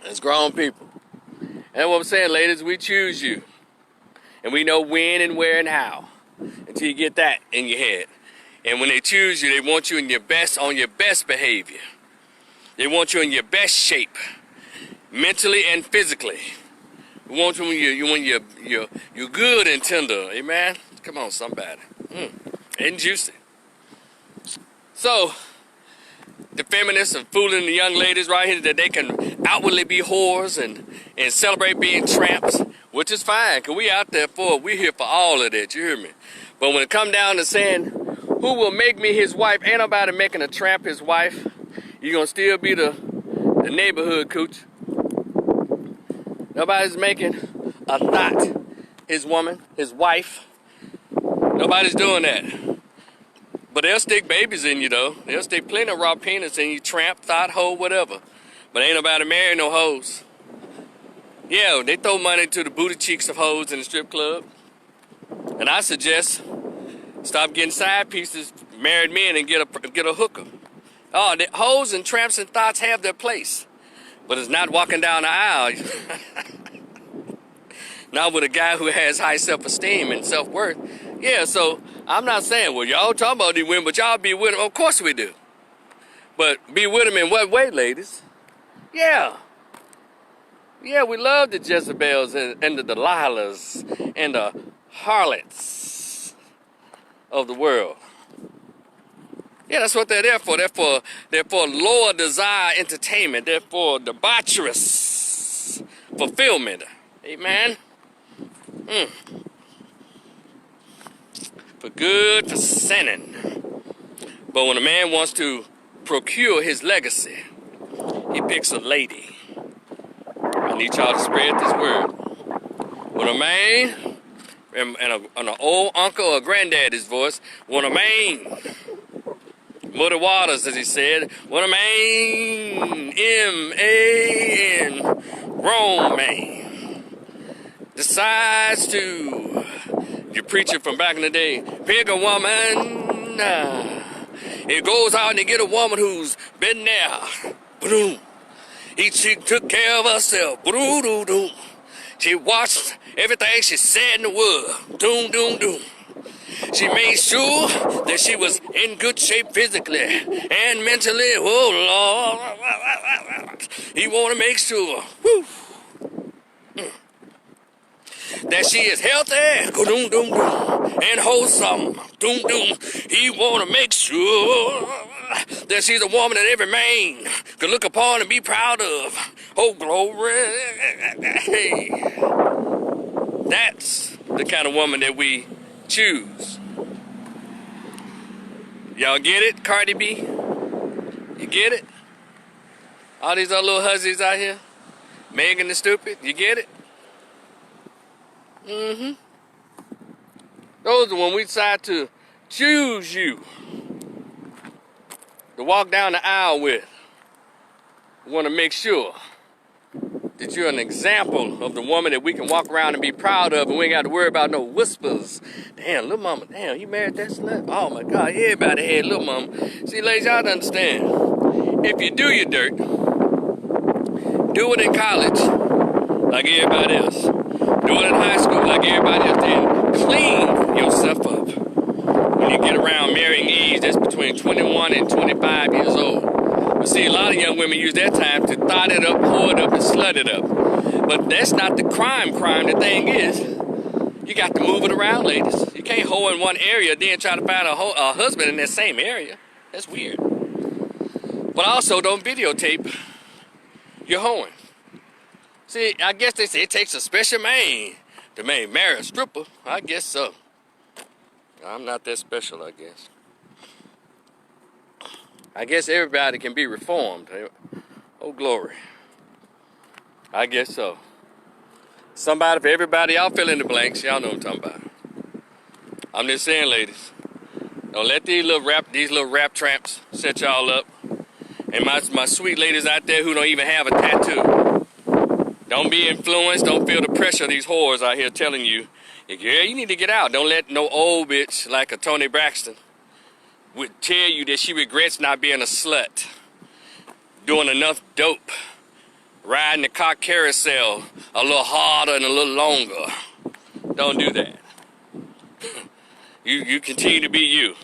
There's grown people. And what I'm saying, ladies, we choose you. And we know when and where and how. Until you get that in your head. And when they choose you, they want you in your best, on your best behavior. They want you in your best shape, mentally and physically. They want you when you're good and tender. Amen. Come on, somebody. And juicy. So, the feminists are fooling the young ladies right here that they can outwardly be whores and celebrate being tramps, which is fine, because we're here for all of that, you hear me? But when it come down to saying, who will make me his wife, ain't nobody making a tramp his wife. You're going to still be the neighborhood cooch. Nobody's making a thought his woman, his wife. Nobody's doing that. But they'll stick babies in you, though. They'll stick plenty of raw penis in you, tramp, thought, hoe, whatever. But ain't nobody marrying no hoes. Yeah, they throw money to the booty cheeks of hoes in the strip club. And I suggest stop getting side pieces, married men, and get a hooker. Oh, the hoes and tramps and thoughts have their place. But it's not walking down the aisle. Not with a guy who has high self-esteem and self-worth. Yeah, so I'm not saying, well, y'all talking about these women, but y'all be with them. Of course we do. But be with them in what way, ladies? Yeah. Yeah, we love the Jezebels and the Delilahs and the harlots of the world. Yeah, that's what they're there for. They're for lower desire entertainment. They're for debaucherous fulfillment. Amen. For good, for sinning. But when a man wants to procure his legacy, he picks a lady. I need y'all to spread this word. When a man, and an old uncle or granddaddy's voice, when a man, Muddy Waters, as he said, when a man, M-A-N, grown man, decides to, you're preaching from back in the day, pick a woman, it goes out and they get a woman who's been there, boom. She took care of herself, boom. She watched everything she said in the world, doom, doom, doom. She made sure that she was in good shape physically and mentally. Oh, Lord. He want to make sure that she is healthy doom, doom, doom, and wholesome. Doom, doom. He want to make sure that she's a woman that every man could look upon and be proud of. Oh, glory. Hey. That's the kind of woman that we choose. Y'all get it, Cardi B? You get it? All these other little hussies out here? Megan the Stupid, you get it? Mm-hmm. Those are when we decide to choose you to walk down the aisle with. We want to make sure that you're an example of the woman that we can walk around and be proud of, and we ain't got to worry about no whispers. Damn, little mama, damn, you married that slut? Oh my God, everybody had little mama. See, ladies, y'all understand. If you do your dirt, do it in college like everybody else. Do it in high school like everybody else. Then clean yourself up. When you get around marrying age, that's between 21 and 25 years old. But see, a lot of young women use that time to thot it up, pour it up, and slut it up. But that's not the crime. The thing is, you got to move it around, ladies. You can't hoe in one area, then try to find a husband in that same area. That's weird. But also, don't videotape your hoeing. See, I guess they say it takes a special man to marry a stripper. I guess so. I'm not that special, I guess. I guess everybody can be reformed. Oh, glory. I guess so. Somebody for everybody, y'all fill in the blanks. Y'all know what I'm talking about. I'm just saying, ladies, don't let these little rap tramps set y'all up. And my sweet ladies out there who don't even have a tattoo, don't be influenced. Don't feel the pressure of these whores out here telling you, yeah, you need to get out. Don't let no old bitch like a Toni Braxton would tell you that she regrets not being a slut, doing enough dope, riding the car carousel a little harder and a little longer. Don't do that. You continue to be you.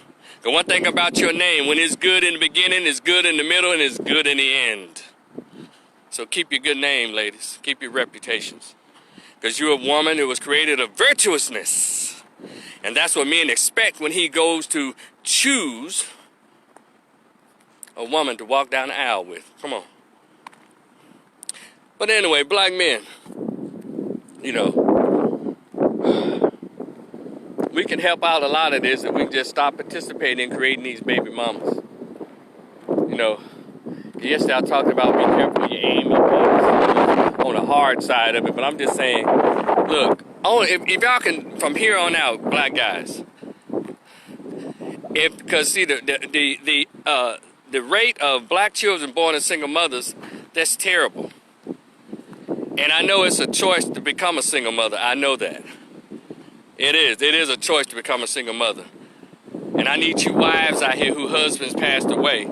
The one thing about your name, when it's good in the beginning, it's good in the middle, and it's good in the end. So keep your good name, ladies. Keep your reputations. Because you're a woman that was created of virtuousness. And that's what men expect when he goes to choose a woman to walk down the aisle with. Come on. But anyway, black men, you know, we can help out a lot of this if we just stop participating in creating these baby mamas. You know, yesterday I talked about be careful when you aim on the hard side of it, but I'm just saying, look, if y'all can, from here on out, black guys, because see the rate of black children born in single mothers, that's terrible. And I know it's a choice to become a single mother. I know that. It is a choice to become a single mother. And I need you wives out here whose husbands passed away.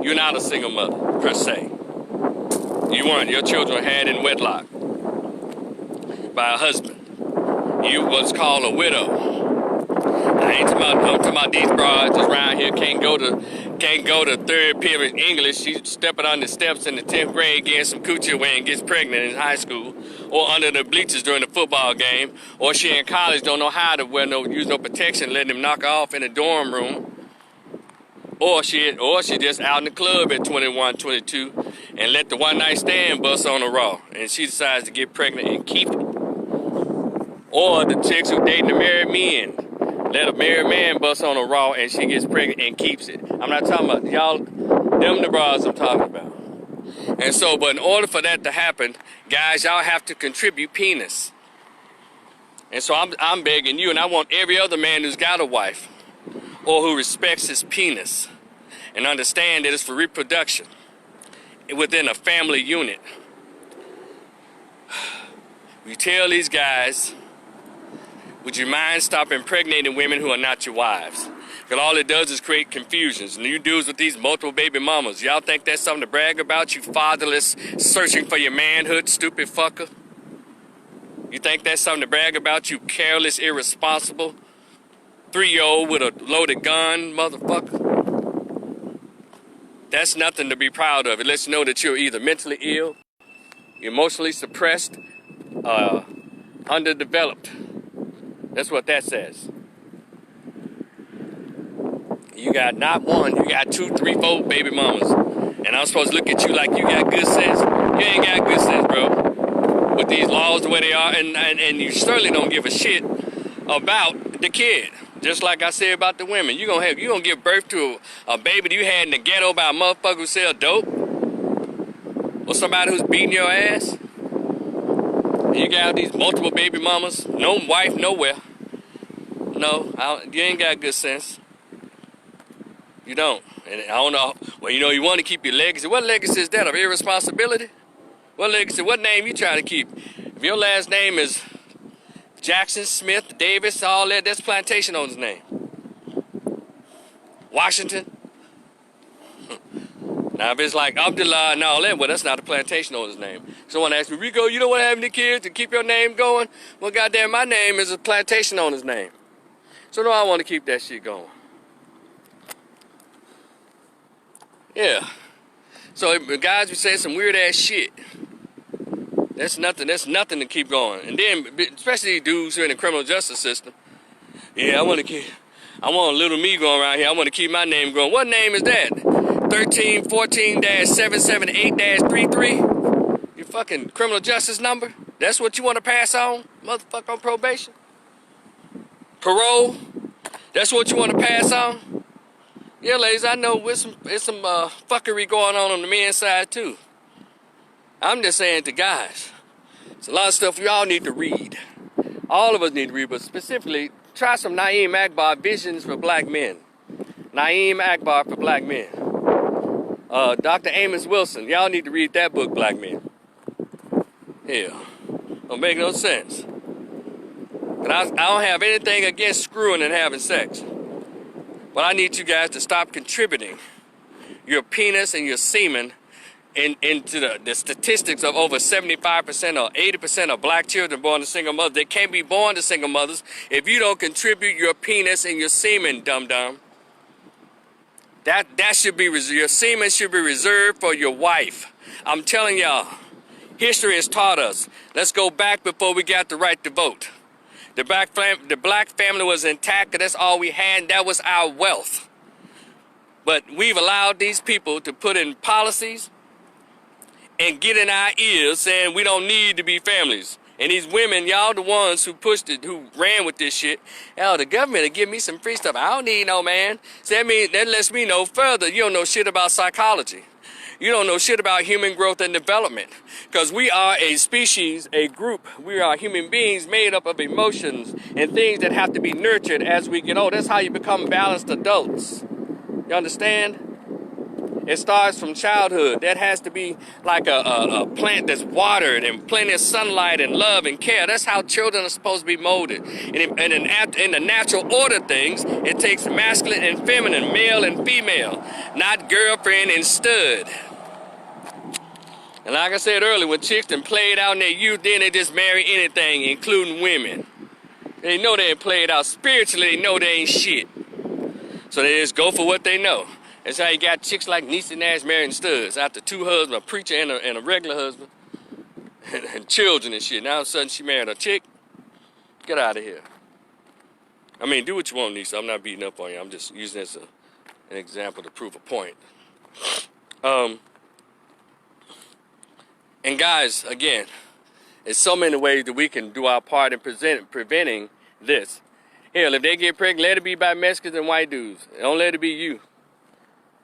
You're not a single mother, per se. You weren't. Your children had in wedlock by a husband. You was called a widow. I ain't talking about these broads just around here can't go to third period English. She's stepping on the steps in the 10th grade, getting some coochie away and gets pregnant in high school, or under the bleachers during the football game, or she in college don't know how to use no protection, letting him knock her off in the dorm room, or she just out in the club at 21, 22, and let the one night stand bust on her raw, and she decides to get pregnant and keep it. Or the chicks who dating the married men. Let a married man bust on a raw and she gets pregnant and keeps it. I'm not talking about y'all, them the bras I'm talking about. And so, but in order for that to happen, guys, y'all have to contribute penis. And so I'm begging you, and I want every other man who's got a wife or who respects his penis and understand that it's for reproduction within a family unit. You tell these guys, would you mind stop impregnating women who are not your wives? Because all it does is create confusions. And you dudes with these multiple baby mamas, y'all think that's something to brag about, you fatherless, searching for your manhood, stupid fucker? You think that's something to brag about, you careless, irresponsible 3-year-old with a loaded gun, motherfucker? That's nothing to be proud of. It lets you know that you're either mentally ill, emotionally suppressed, underdeveloped. That's what that says. You got not one, you got 2, 3, 4 baby mamas. And I'm supposed to look at you like you got good sense. You ain't got good sense, bro. With these laws the way they are, and you certainly don't give a shit about the kid. Just like I said about the women. You gonna give birth to a baby that you had in the ghetto by a motherfucker who sell dope? Or somebody who's beating your ass? And you got these multiple baby mamas, no wife nowhere. No, you ain't got good sense. You don't. And I don't know. Well, you want to keep your legacy. What legacy is that? Of irresponsibility? What legacy? What name you trying to keep? If your last name is Jackson, Smith, Davis, all that, that's plantation owner's name. Washington. Now, if it's like Abdullah and all that, well, that's not the plantation owner's name. Someone asked me, Rico, you don't want to have any kids to keep your name going? Well, goddamn, my name is a plantation owner's name. So no, I want to keep that shit going. Yeah. So guys be saying some weird ass shit. That's nothing to keep going. And then, especially dudes who are in the criminal justice system. Yeah, I want a little me going around here. I want to keep my name going. What name is that? 1314-778-33? Your fucking criminal justice number? That's what you want to pass on? Motherfucker on probation? Parole? That's what you want to pass on? Yeah, ladies, I know there's some fuckery going on the men's side, too. I'm just saying to guys, it's a lot of stuff we all need to read. All of us need to read, but specifically, try some Na'im Akbar, Visions for Black Men. Na'im Akbar for Black Men. Dr. Amos Wilson, y'all need to read that book, Black Men. Hell, don't make no sense. But I don't have anything against screwing and having sex. But I need you guys to stop contributing your penis and your semen into the statistics of over 75% or 80% of black children born to single mothers. They can't be born to single mothers if you don't contribute your penis and your semen, dum-dum. That should be reserved. Your semen should be reserved for your wife. I'm telling y'all, history has taught us. Let's go back before we got the right to vote. The black family was intact, because that's all we had, and that was our wealth. But we've allowed these people to put in policies and get in our ears saying we don't need to be families. And these women, y'all the ones who pushed it, who ran with this shit. Hell, the government will give me some free stuff. I don't need no man. So that lets me know further you don't know shit about psychology. You don't know shit about human growth and development. Because we are a species, a group. We are human beings made up of emotions and things that have to be nurtured as we get old. That's how you become balanced adults. You understand? It starts from childhood. That has to be like a plant that's watered and plenty of sunlight and love and care. That's how children are supposed to be molded. And in the natural order of things, it takes masculine and feminine, male and female, not girlfriend and stud. And like I said earlier, when chicks done played out in their youth, then they just marry anything, including women. They know they ain't played out spiritually. They know they ain't shit. So they just go for what they know. That's how you got chicks like Niecy Nash marrying studs. After two husbands, a preacher and a regular husband, and children and shit. Now all of a sudden she married a chick. Get out of here. I mean, do what you want, Niecy. I'm not beating up on you. I'm just using this as an example to prove a point. And guys, again, there's so many ways that we can do our part in preventing this. Hell, if they get pregnant, let it be by Mexicans and white dudes. Don't let it be you.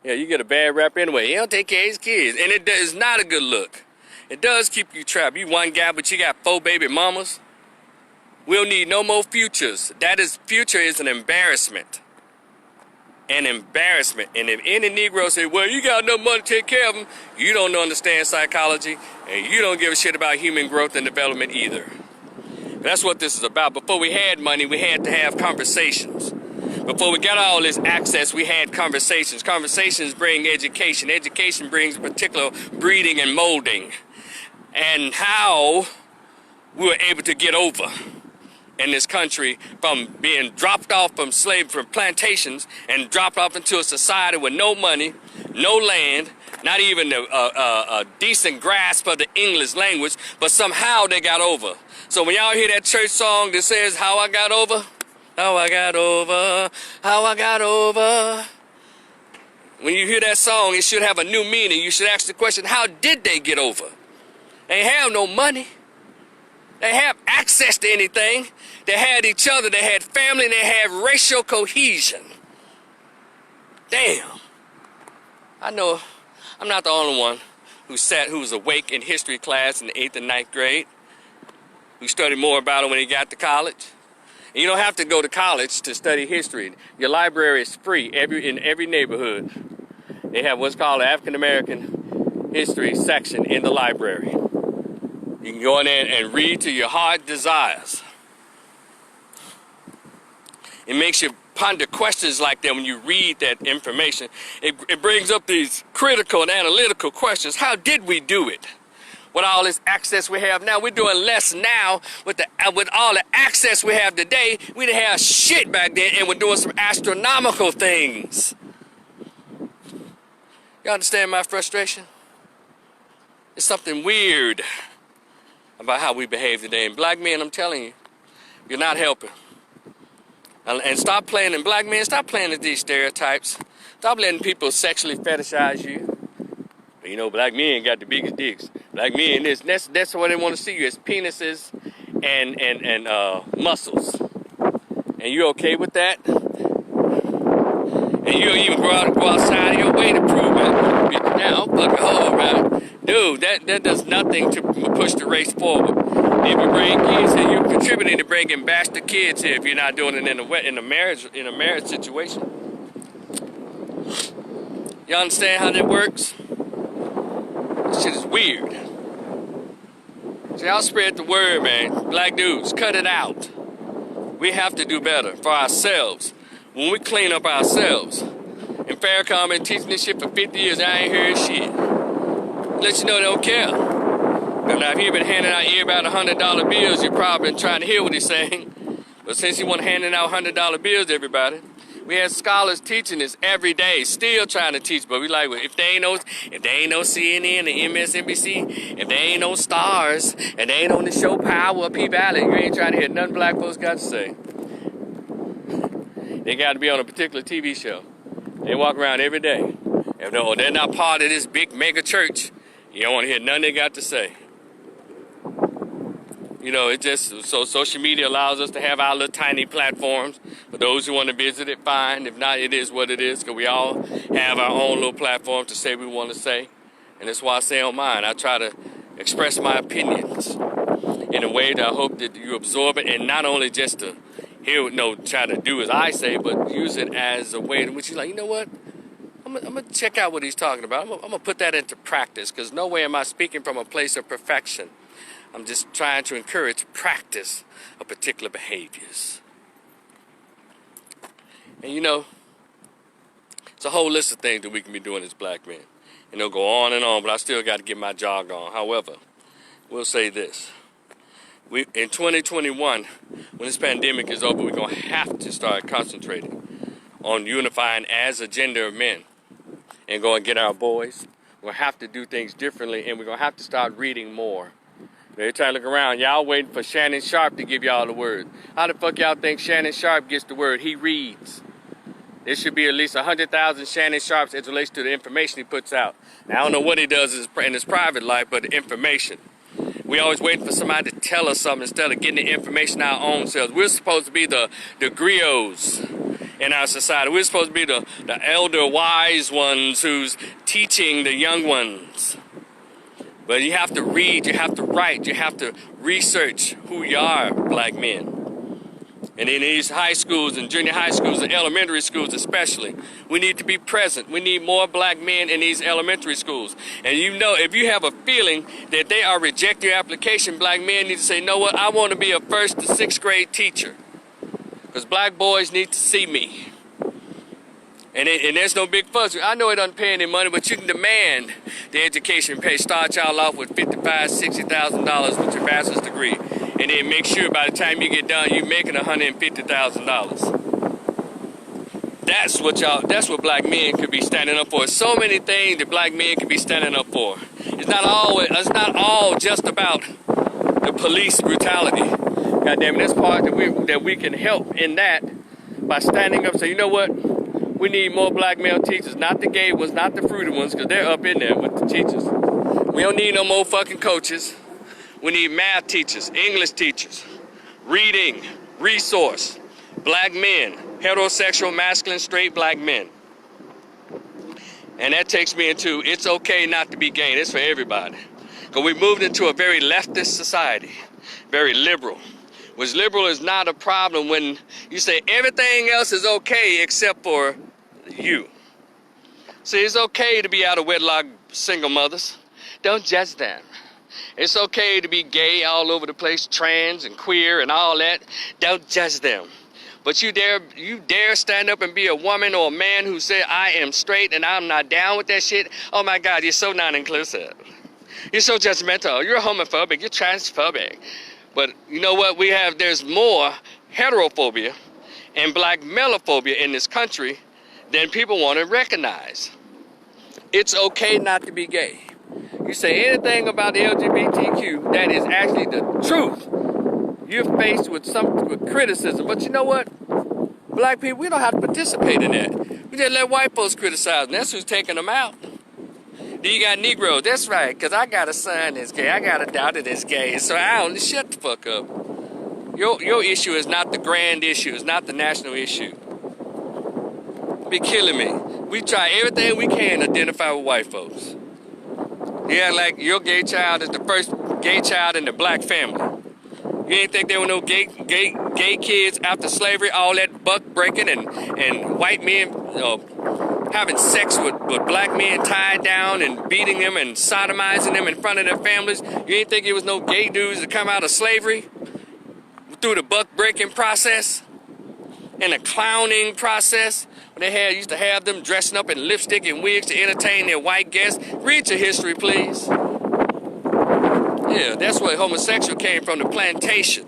Yeah, you get a bad rap anyway. He don't take care of his kids. And it is not a good look. It does keep you trapped. You one guy, but you got 4 baby mamas. We'll need no more futures. Future is an embarrassment. An embarrassment. And if any Negro say, well, you got enough money to take care of them, you don't understand psychology, and you don't give a shit about human growth and development either. That's what this is about. Before we had money, we had to have conversations. Before we got all this access, we had conversations. Conversations bring education. Education brings particular breeding and molding. And how we were able to get over in this country from being dropped off from plantations and dropped off into a society with no money, no land, not even a decent grasp of the English language, but somehow they got over. So when y'all hear that church song that says, how I got over, how I got over, how I got over, When you hear that song, it should have a new meaning. You should ask the question, how did they get over? They have no money. They have access to anything. They had each other. They had family. They had racial cohesion. Damn. I know I'm not the only one who was awake in history class in the 8th and 9th grade, who studied more about it when he got to college. And you don't have to go to college to study history. Your library is free in every neighborhood. They have what's called an African American history section in the library. You can go in there and read to your heart desires. It makes you ponder questions like that when you read that information. It brings up these critical and analytical questions. How did we do it? With all this access we have now, we're doing less now with all the access we have today. We didn't have shit back then, and we're doing some astronomical things. You understand my frustration? It's something weird about how we behave today. And black men, I'm telling you, you're not helping. And stop playing, and black men, stop playing with these stereotypes. Stop letting people sexually fetishize you. But you know, black men got the biggest dicks. Black men, that's what they want to see you, as penises and muscles. And you okay with that? And you don't even go outside of your way to prove it. Now, I'm fucking hoe, right? Dude, that does nothing to push the race forward. If you bring kids here, you're contributing to bringing bastard kids here if you're not doing it in a marriage situation. You understand how that works? This shit is weird. See, I'll spread the word, man. Black dudes, cut it out. We have to do better for ourselves. When we clean up ourselves. And Farrakhan been teaching this shit for 50 years, I ain't heard shit. Let you know they don't care. Now, if he been handing out everybody $100 bills, you probably been trying to hear what he's saying. But since he wasn't handing out $100 bills to everybody, we had scholars teaching this every day, still trying to teach. But we like, well, if they ain't no CNN and MSNBC, if they ain't no stars, and they ain't on the show Power or P-Valley, you ain't trying to hear nothing black folks got to say. They got to be on a particular TV show. They walk around every day. If they're not part of this big mega church, you don't want to hear nothing they got to say. You know, it just, so social media allows us to have our little tiny platforms. For those who want to visit it, fine. If not, it is what it is, because we all have our own little platform to say what we want to say. And that's why I say on mine, I try to express my opinions in a way that I hope that you absorb it, and not only just to hear, try to do as I say, but use it as a way in which you're like, you know what? I'm going to check out what he's talking about. I'm going to put that into practice, because no way am I speaking from a place of perfection. I'm just trying to encourage practice of particular behaviors. And you know, it's a whole list of things that we can be doing as black men. And they'll go on and on, but I still got to get my jog on. However, we'll say this. In 2021, when this pandemic is over, we're going to have to start concentrating on unifying as a gender of men and go and get our boys. We'll have to do things differently, and we're going to have to start reading more. Every time I look around, y'all waiting for Shannon Sharpe to give y'all the word. How the fuck y'all think Shannon Sharpe gets the word? He reads. There should be at least 100,000 Shannon Sharpes as it relates to the information he puts out. Now, I don't know what he does in his private life, but the information. We always waiting for somebody to tell us something instead of getting the information our own selves. We're supposed to be the griots in our society. We're supposed to be the elder wise ones who's teaching the young ones. But you have to read, you have to write, you have to research who you are, black men. And in these high schools and junior high schools and elementary schools especially, we need to be present. We need more black men in these elementary schools. And you know, if you have a feeling that they are rejecting your application, black men need to say, you know what, I want to be a 1st to 6th grade teacher. Because black boys need to see me. And there's no big fuss. I know it doesn't pay any money, but you can demand the education pay. Start y'all off with $55,000, $60,000 with your bachelor's degree. And then make sure by the time you get done, you're making $150,000. That's what black men could be standing up for. So many things that black men could be standing up for. It's not all just about the police brutality. God damn it, that's part that we can help in that by standing up and say, you know what? We need more black male teachers, not the gay ones, not the fruity ones, because they're up in there with the teachers. We don't need no more fucking coaches. We need math teachers, English teachers, reading, resource, black men, heterosexual, masculine, straight black men. And that takes me into, it's okay not to be gay. It's for everybody. Because we moved into a very leftist society, very liberal. Which liberal is not a problem when you say everything else is okay except for you. See, it's okay to be out of wedlock single mothers. Don't judge them. It's okay to be gay all over the place, trans and queer and all that. Don't judge them. But you dare stand up and be a woman or a man who said, I am straight and I'm not down with that shit. Oh my God, you're so non-inclusive. You're so judgmental. You're homophobic. You're transphobic. But you know what? There's more heterophobia and black malephobia in this country than people want to recognize. It's okay not to be gay. You say anything about the LGBTQ that is actually the truth, you're faced with criticism. But you know what? Black people, we don't have to participate in that. We just let white folks criticize, and that's who's taking them out. Then you got Negroes. That's right, because I got a son that's gay. I got a daughter that's gay. So I don't shut the fuck up. Your issue is not the grand issue. It's not the national issue. Be killing me. We try everything we can to identify with white folks. Yeah, like your gay child is the first gay child in the black family. You ain't think there were no gay kids after slavery, all that buck breaking and white men having sex with black men tied down and beating them and sodomizing them in front of their families. You ain't think there was no gay dudes that come out of slavery through the buck breaking process and the clowning process. They used to have them dressing up in lipstick and wigs to entertain their white guests. Read your history, please. Yeah, that's where homosexual came from, the plantation.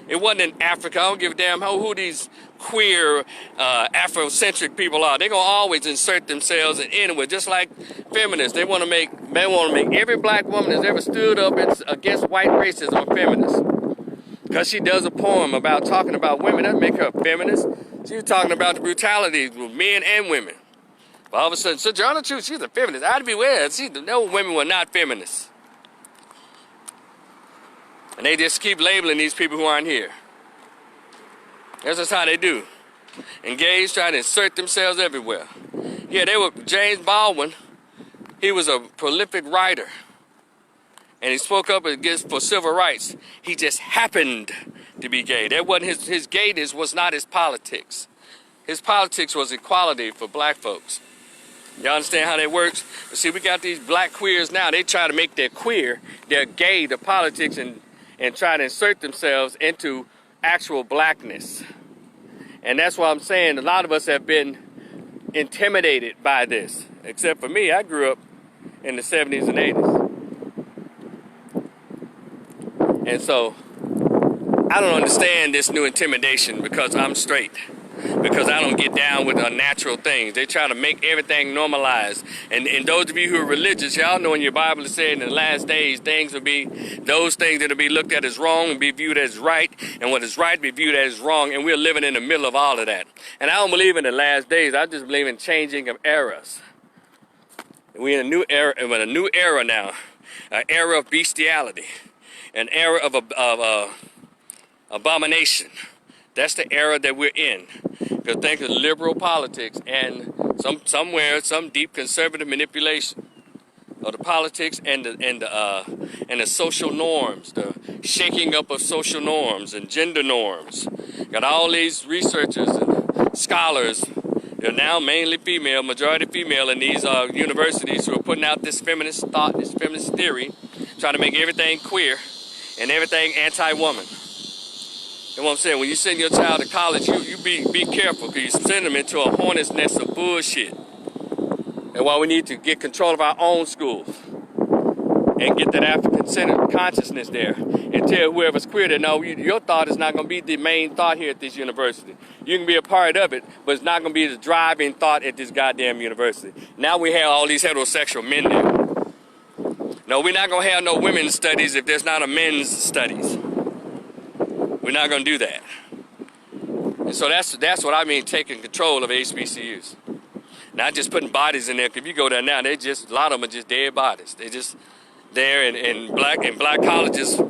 It wasn't in Africa. I don't give a damn who these queer Afrocentric people are. They're gonna always insert themselves in anywhere, just like feminists. They want to make every black woman that's ever stood up against white racism a feminist. Because she does a poem about talking about women, that make her a feminist. She was talking about the brutality with men and women. But all of a sudden, Sojourner Truth, she's a feminist. I'd beware. No, women were not feminists. And they just keep labeling these people who aren't here. That's just how they do. And gays try to insert themselves everywhere. Yeah, James Baldwin, he was a prolific writer. And he spoke up for civil rights. He just happened to be gay. That wasn't his gayness was not his politics. His politics was equality for black folks. Y'all understand how that works? But see, we got these black queers now. They try to make their gay, the politics, and try to insert themselves into actual blackness. And that's why I'm saying a lot of us have been intimidated by this. Except for me, I grew up in the 70s and 80s. And so, I don't understand this new intimidation because I'm straight. Because I don't get down with unnatural things. They try to make everything normalized. And those of you who are religious, y'all know in your Bible it said in the last days, those things that will be looked at as wrong and be viewed as right, and what is right be viewed as wrong, and we're living in the middle of all of that. And I don't believe in the last days. I just believe in changing of eras. We're in a new era now, an era of bestiality, an era of abomination. That's the era that we're in. Because think of liberal politics and some deep conservative manipulation of the politics and the social norms, the shaking up of social norms and gender norms. Got all these researchers and scholars. They're now mainly female, majority female in these universities who are putting out this feminist thought, this feminist theory, trying to make everything queer and everything anti-woman. You know what I'm saying? When you send your child to college, you be careful, because you send them into a hornet's nest of bullshit. And why we need to get control of our own schools and get that African-centered consciousness there and tell whoever's queer that no, your thought is not going to be the main thought here at this university. You can be a part of it, but it's not going to be the driving thought at this goddamn university. Now we have all these heterosexual men there. No, we're not going to have no women's studies if there's not a men's studies. We're not going to do that. And so that's what I mean, taking control of HBCUs. Not just putting bodies in there, because if you go there now, they just, a lot of them are just dead bodies. They just there, and black colleges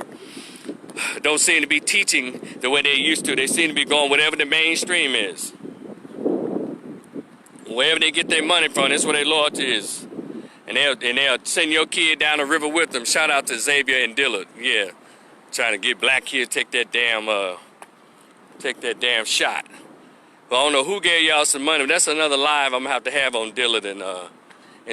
don't seem to be teaching the way they used to. They seem to be going whatever the mainstream is. Wherever they get their money from, that's where their loyalty is. And they'll send your kid down the river with them. Shout out to Xavier and Dillard. Yeah, trying to get black kids take that damn shot. But I don't know who gave y'all some money. That's another live I'm gonna have on Dillard and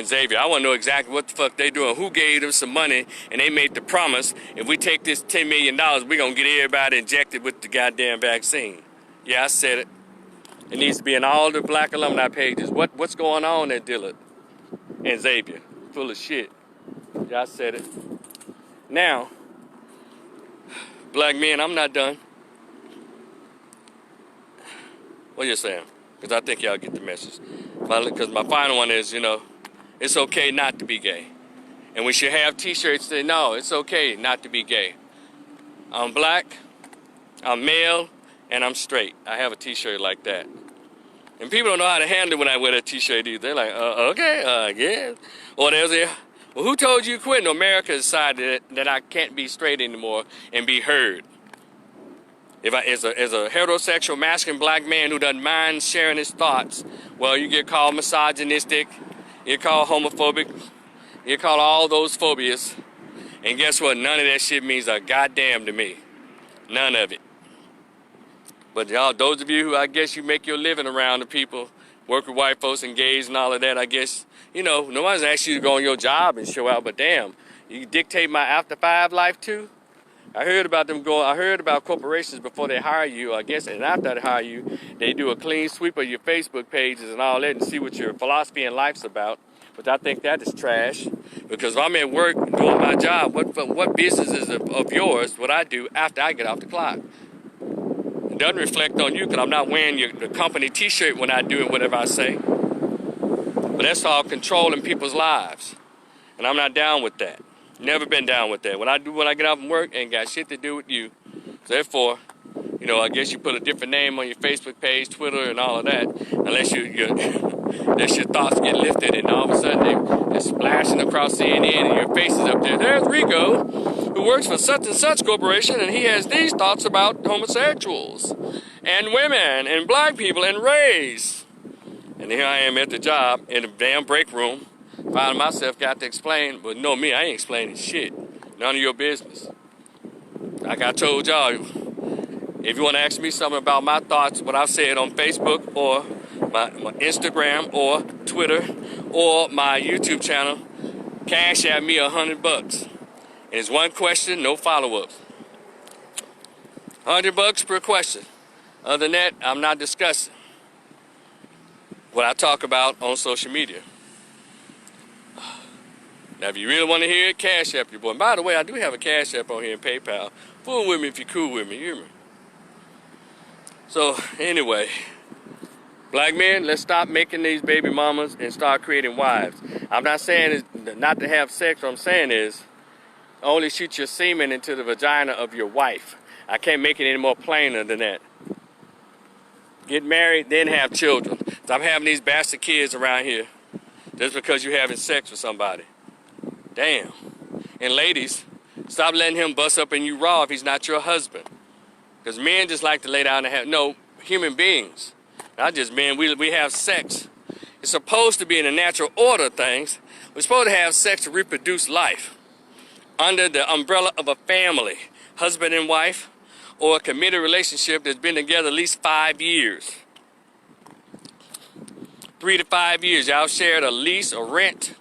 Xavier. I want to know exactly what the fuck they doing. Who gave them some money and they made the promise, if we take this $10 million, we're going to get everybody injected with the goddamn vaccine. Yeah, I said it. It needs to be in all the black alumni pages. What's going on at Dillard and Xavier? Full of shit. Yeah, I said it. Now, black men, I'm not done. What you saying? Because I think y'all get the message. Because my final one is, it's okay not to be gay. And we should have t-shirts that say, no, it's okay not to be gay. I'm black, I'm male, and I'm straight. I have a t-shirt like that. And people don't know how to handle it when I wear that t-shirt either. They're like, okay, yeah. Or they'll say, well, who told you to quit? No, America decided that I can't be straight anymore and be heard. If as a heterosexual, masculine black man who doesn't mind sharing his thoughts, well, you get called misogynistic, you get called homophobic, you get called all those phobias, and guess what? None of that shit means a goddamn to me. None of it. But y'all, those of you who I guess you make your living around the people, work with white folks and gays and all of that, I guess, nobody's asked you to go on your job and show out, but damn, you dictate my after 5 life too? I heard about corporations before they hire you, I guess, and after they hire you, they do a clean sweep of your Facebook pages and all that and see what your philosophy in life's about. But I think that is trash, because if I'm at work doing my job, what business is of yours what I do after I get off the clock? It doesn't reflect on you, because I'm not wearing the company t-shirt when I do it, whatever I say. But that's all controlling people's lives, and I'm not down with that. Never been down with that. When I get off from work, ain't got shit to do with you. So therefore, I guess you put a different name on your Facebook page, Twitter, and all of that, unless unless your thoughts get lifted, and all of a sudden they're splashing across CNN, and your face is up there. There's Rico, who works for such and such corporation, and he has these thoughts about homosexuals, and women, and black people, and race. And here I am at the job in the damn break room, finding myself got to explain, but no, me, I ain't explaining shit. None of your business. Like I told y'all, if you want to ask me something about my thoughts, what I've said on Facebook or my Instagram or Twitter or my YouTube channel, cash at me $100. And it's one question, no follow-ups. $100 per question. Other than that, I'm not discussing what I talk about on social media. Now, if you really want to hear it, cash app your boy. And by the way, I do have a cash app on here in PayPal. Fool with me if you're cool with me, you hear me? So, anyway, black men, let's stop making these baby mamas and start creating wives. I'm not saying it's not to have sex. What I'm saying is only shoot your semen into the vagina of your wife. I can't make it any more plainer than that. Get married, then have children. Stop having these bastard kids around here just because you're having sex with somebody. Damn. And ladies, stop letting him bust up in you raw if he's not your husband. Because men just like to lay down and have, no, human beings, not just men, we have sex. It's supposed to be in the natural order of things. We're supposed to have sex to reproduce life under the umbrella of a family, husband and wife, or a committed relationship that's been together at least 5 years. 3 to 5 years. Y'all shared a lease or rent,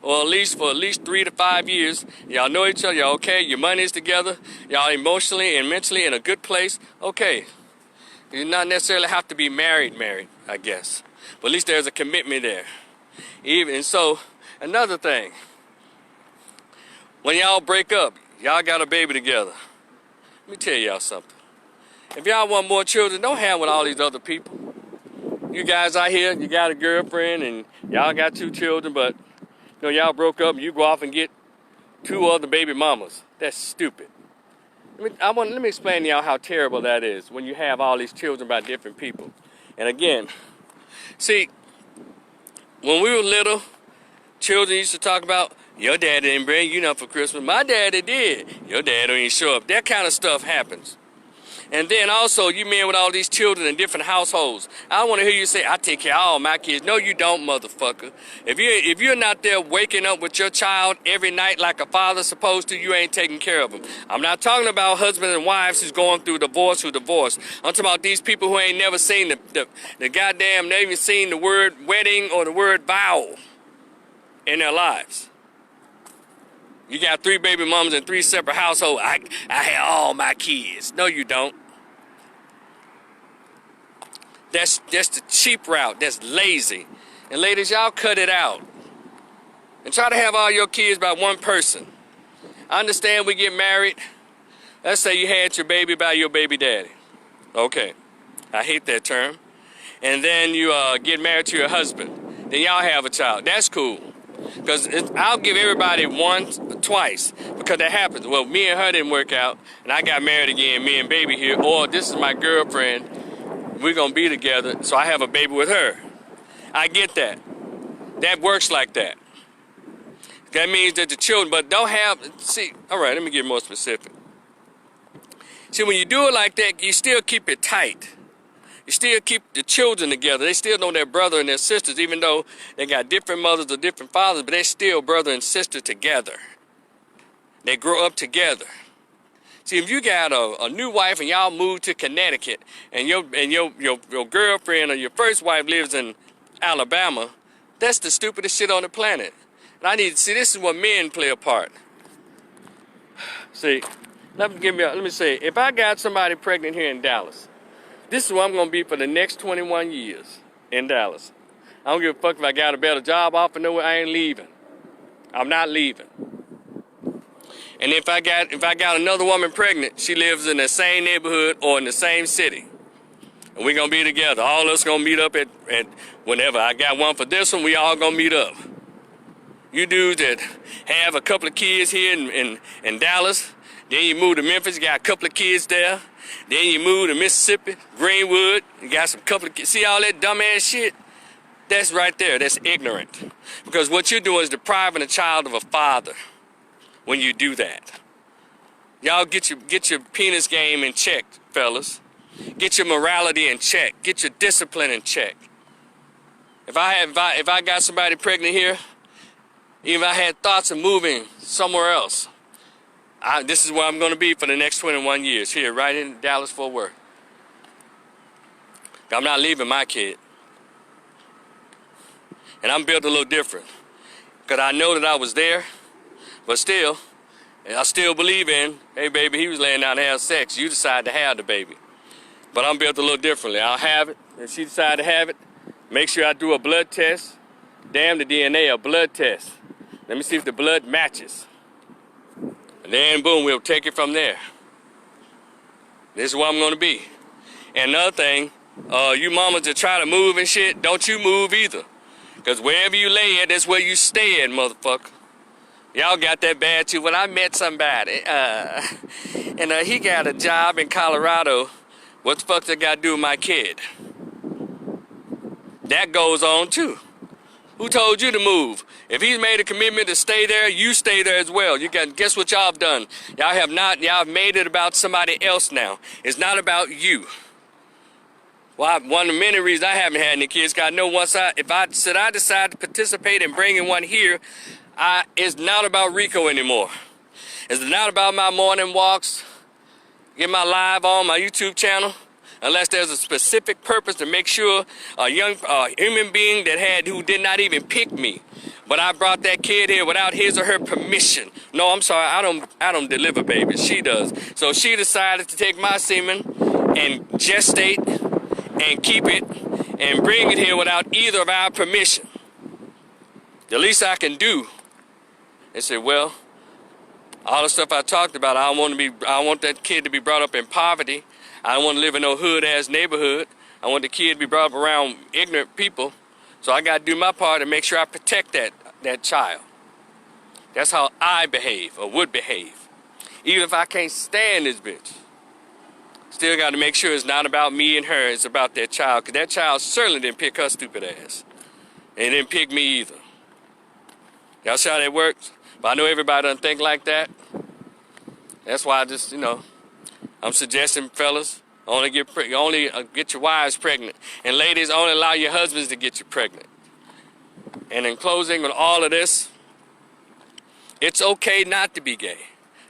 or a lease for at least 3 to 5 years. Y'all know each other. Y'all okay. Your money's together. Y'all emotionally and mentally in a good place. Okay. You not necessarily have to be married, I guess. But at least there's a commitment there. Even so, another thing. When y'all break up, y'all got a baby together. Let me tell y'all something. If y'all want more children, don't have with all these other people. You guys out here, you got a girlfriend and y'all got 2 children, but y'all broke up and you go off and get 2 other baby mamas. That's stupid. Let me explain to y'all how terrible that is when you have all these children by different people. And again, see, when we were little, children used to talk about, your dad didn't bring you nothing for Christmas. My daddy did. Your dad don't even show up. That kind of stuff happens. And then also, you men with all these children in different households. I want to hear you say, I take care of all my kids. No, you don't, motherfucker. If you're not there waking up with your child every night like a father's supposed to, you ain't taking care of them. I'm not talking about husbands and wives who's going through divorce who divorced. I'm talking about these people who ain't never seen the goddamn, never even seen the word wedding or the word vow in their lives. You got 3 baby mamas in 3 separate households. I had all my kids. No, you don't. That's the cheap route. That's lazy. And ladies, y'all cut it out. And try to have all your kids by one person. I understand we get married. Let's say you had your baby by your baby daddy. Okay. I hate that term. And then you get married to your husband. Then y'all have a child. That's cool. Because I'll give everybody once or twice, because that happens. Well, me and her didn't work out, and I got married again, me and baby here, or this is my girlfriend, we're going to be together, so I have a baby with her. I get that. That works like that. That means that the children, but don't have, see, all right, let me get more specific. See, when you do it like that, you still keep it tight. You still keep the children together. They still know their brother and their sisters, even though they got different mothers or different fathers, but they're still brother and sister together. They grow up together. See, if you got a new wife and y'all move to Connecticut and your girlfriend or your first wife lives in Alabama, that's the stupidest shit on the planet. And I need to see, this is what men play a part. See, let me say, if I got somebody pregnant here in Dallas, this is where I'm going to be for the next 21 years in Dallas. I don't give a fuck if I got a better job offer nowhere, I ain't leaving. I'm not leaving. And if I got another woman pregnant, she lives in the same neighborhood or in the same city. And we're going to be together. All of us going to meet up at whenever. I got one for this one, we all going to meet up. You dudes that have a couple of kids here in Dallas, then you move to Memphis, you got a couple of kids there. Then you move to Mississippi, Greenwood, you got some couple of kids. See all that dumbass shit? That's right there. That's ignorant. Because what you're doing is depriving a child of a father when you do that. Y'all get your penis game in check, fellas. Get your morality in check. Get your discipline in check. If I got somebody pregnant here, even if I had thoughts of moving somewhere else, this is where I'm going to be for the next 21 years, here, right in Dallas-Fort Worth. I'm not leaving my kid. And I'm built a little different. Because I know that I was there, but still, I still believe in, hey, baby, he was laying down to have sex. You decided to have the baby. But I'm built a little differently. I'll have it. If she decided to have it, make sure I do a blood test. Damn the DNA, a blood test. Let me see if the blood matches. And then, boom, we'll take it from there. This is where I'm going to be. And another thing, you mamas that try to move and shit, don't you move either. Because wherever you lay at, that's where you stay at, motherfucker. Y'all got that bad too. When I met somebody, and he got a job in Colorado, what the fuck that got to do with my kid? That goes on too. Who told you to move? If he's made a commitment to stay there, you stay there as well. You can guess what y'all have done? Y'all have made it about somebody else now. It's not about you. Well, one of the many reasons I haven't had any kids, cause I know if I decide to participate in bringing one here, it's not about Rico anymore. It's not about my morning walks, get my live on my YouTube channel. Unless there's a specific purpose to make sure a young human being who did not even pick me, but I brought that kid here without his or her permission. No, I'm sorry, I don't deliver babies. She does. So she decided to take my semen and gestate and keep it and bring it here without either of our permission. The least I can do is say, well, all the stuff I talked about, I want that kid to be brought up in poverty. I don't want to live in no hood-ass neighborhood. I want the kid to be brought up around ignorant people. So I got to do my part to make sure I protect that child. That's how I behave, or would behave. Even if I can't stand this bitch. Still got to make sure it's not about me and her, it's about that child. Because that child certainly didn't pick her stupid ass. And it didn't pick me either. Y'all see how that works? But I know everybody doesn't think like that. That's why I just, I'm suggesting, fellas, only get your wives pregnant. And ladies, only allow your husbands to get you pregnant. And in closing on all of this, it's okay not to be gay.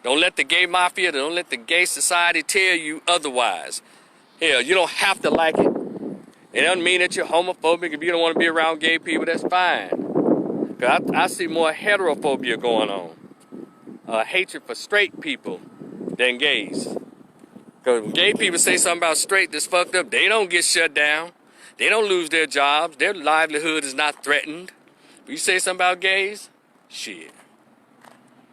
Don't let the gay mafia, don't let the gay society tell you otherwise. Hell, you don't have to like it. It doesn't mean that you're homophobic. If you don't want to be around gay people, that's fine. Because I see more heterophobia going on. Hatred for straight people than gays. Because when gay people say something about straight that's fucked up, they don't get shut down. They don't lose their jobs. Their livelihood is not threatened. If you say something about gays, shit.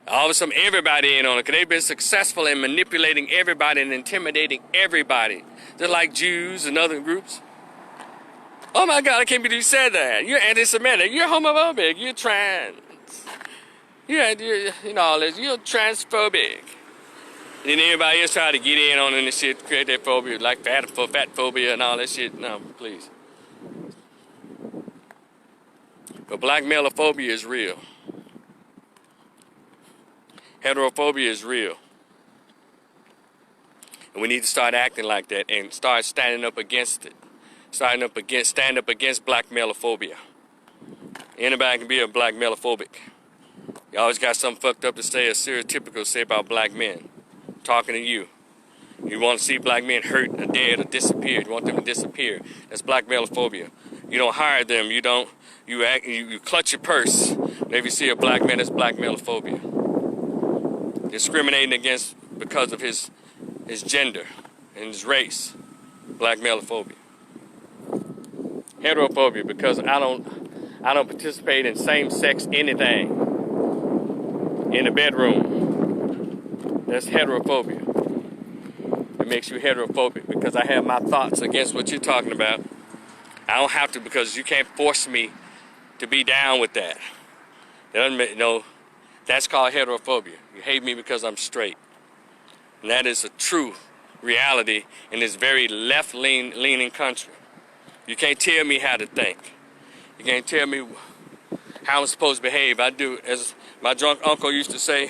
All of a sudden, everybody in on it, because they've been successful in manipulating everybody and intimidating everybody. Just like Jews and other groups. Oh my God, I can't believe you said that. You're anti-Semitic. You're homophobic. You're trans. You're all this. You're transphobic. And then everybody else try to get in on this shit, create that phobia, like fat phobia and all that shit. No, please. But black maleophobia is real. Heterophobia is real. And we need to start acting like that and start standing up against it. Stand up against black maleophobia. Anybody can be a black maleophobic. You always got something fucked up to say, or stereotypical to say about black men. I'm talking to you. You want to see black men hurt or dead or disappear. You want them to disappear. That's black maleophobia. You don't hire them. You clutch your purse whenever you see a black man. That's black maleophobia. Discriminating against because of his gender and his race. Black maleophobia. Heterophobia, because I don't participate in same-sex anything in the bedroom. That's heterophobia. It makes you heterophobic because I have my thoughts against what you're talking about. I don't have to, because you can't force me to be down with that. That's called heterophobia. You hate me because I'm straight. And that is a true reality in this very left-leaning country. You can't tell me how to think. You can't tell me how I'm supposed to behave. I do, as my drunk uncle used to say,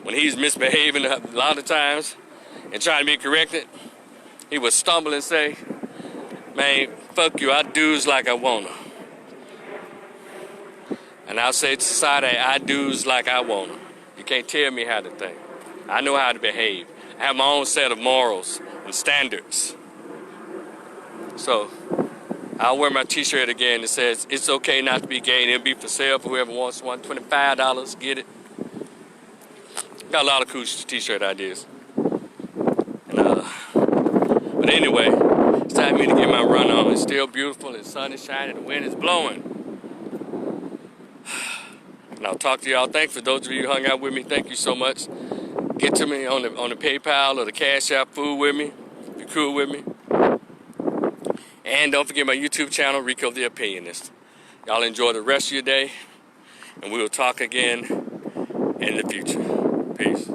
when he's misbehaving a lot of times and trying to be corrected, he would stumble and say, man, fuck you, I do's like I wanna. And I'll say to society, I do's like I wanna. You can't tell me how to think. I know how to behave. I have my own set of morals and standards. So, I'll wear my t-shirt again that says, it's okay not to be gay, and it'll be for sale for whoever wants one. $25, get it. Got a lot of cool t-shirt ideas. But anyway, it's time for me to get my run on. It's still beautiful, the sun is shining, the wind is blowing. And I'll talk to y'all. Thanks for those of you who hung out with me. Thank you so much. Get to me on the PayPal or the Cash App, food with me, if you're cool with me. And don't forget my YouTube channel, Rico the Opinionist. Y'all enjoy the rest of your day, and we will talk again in the future. Peace.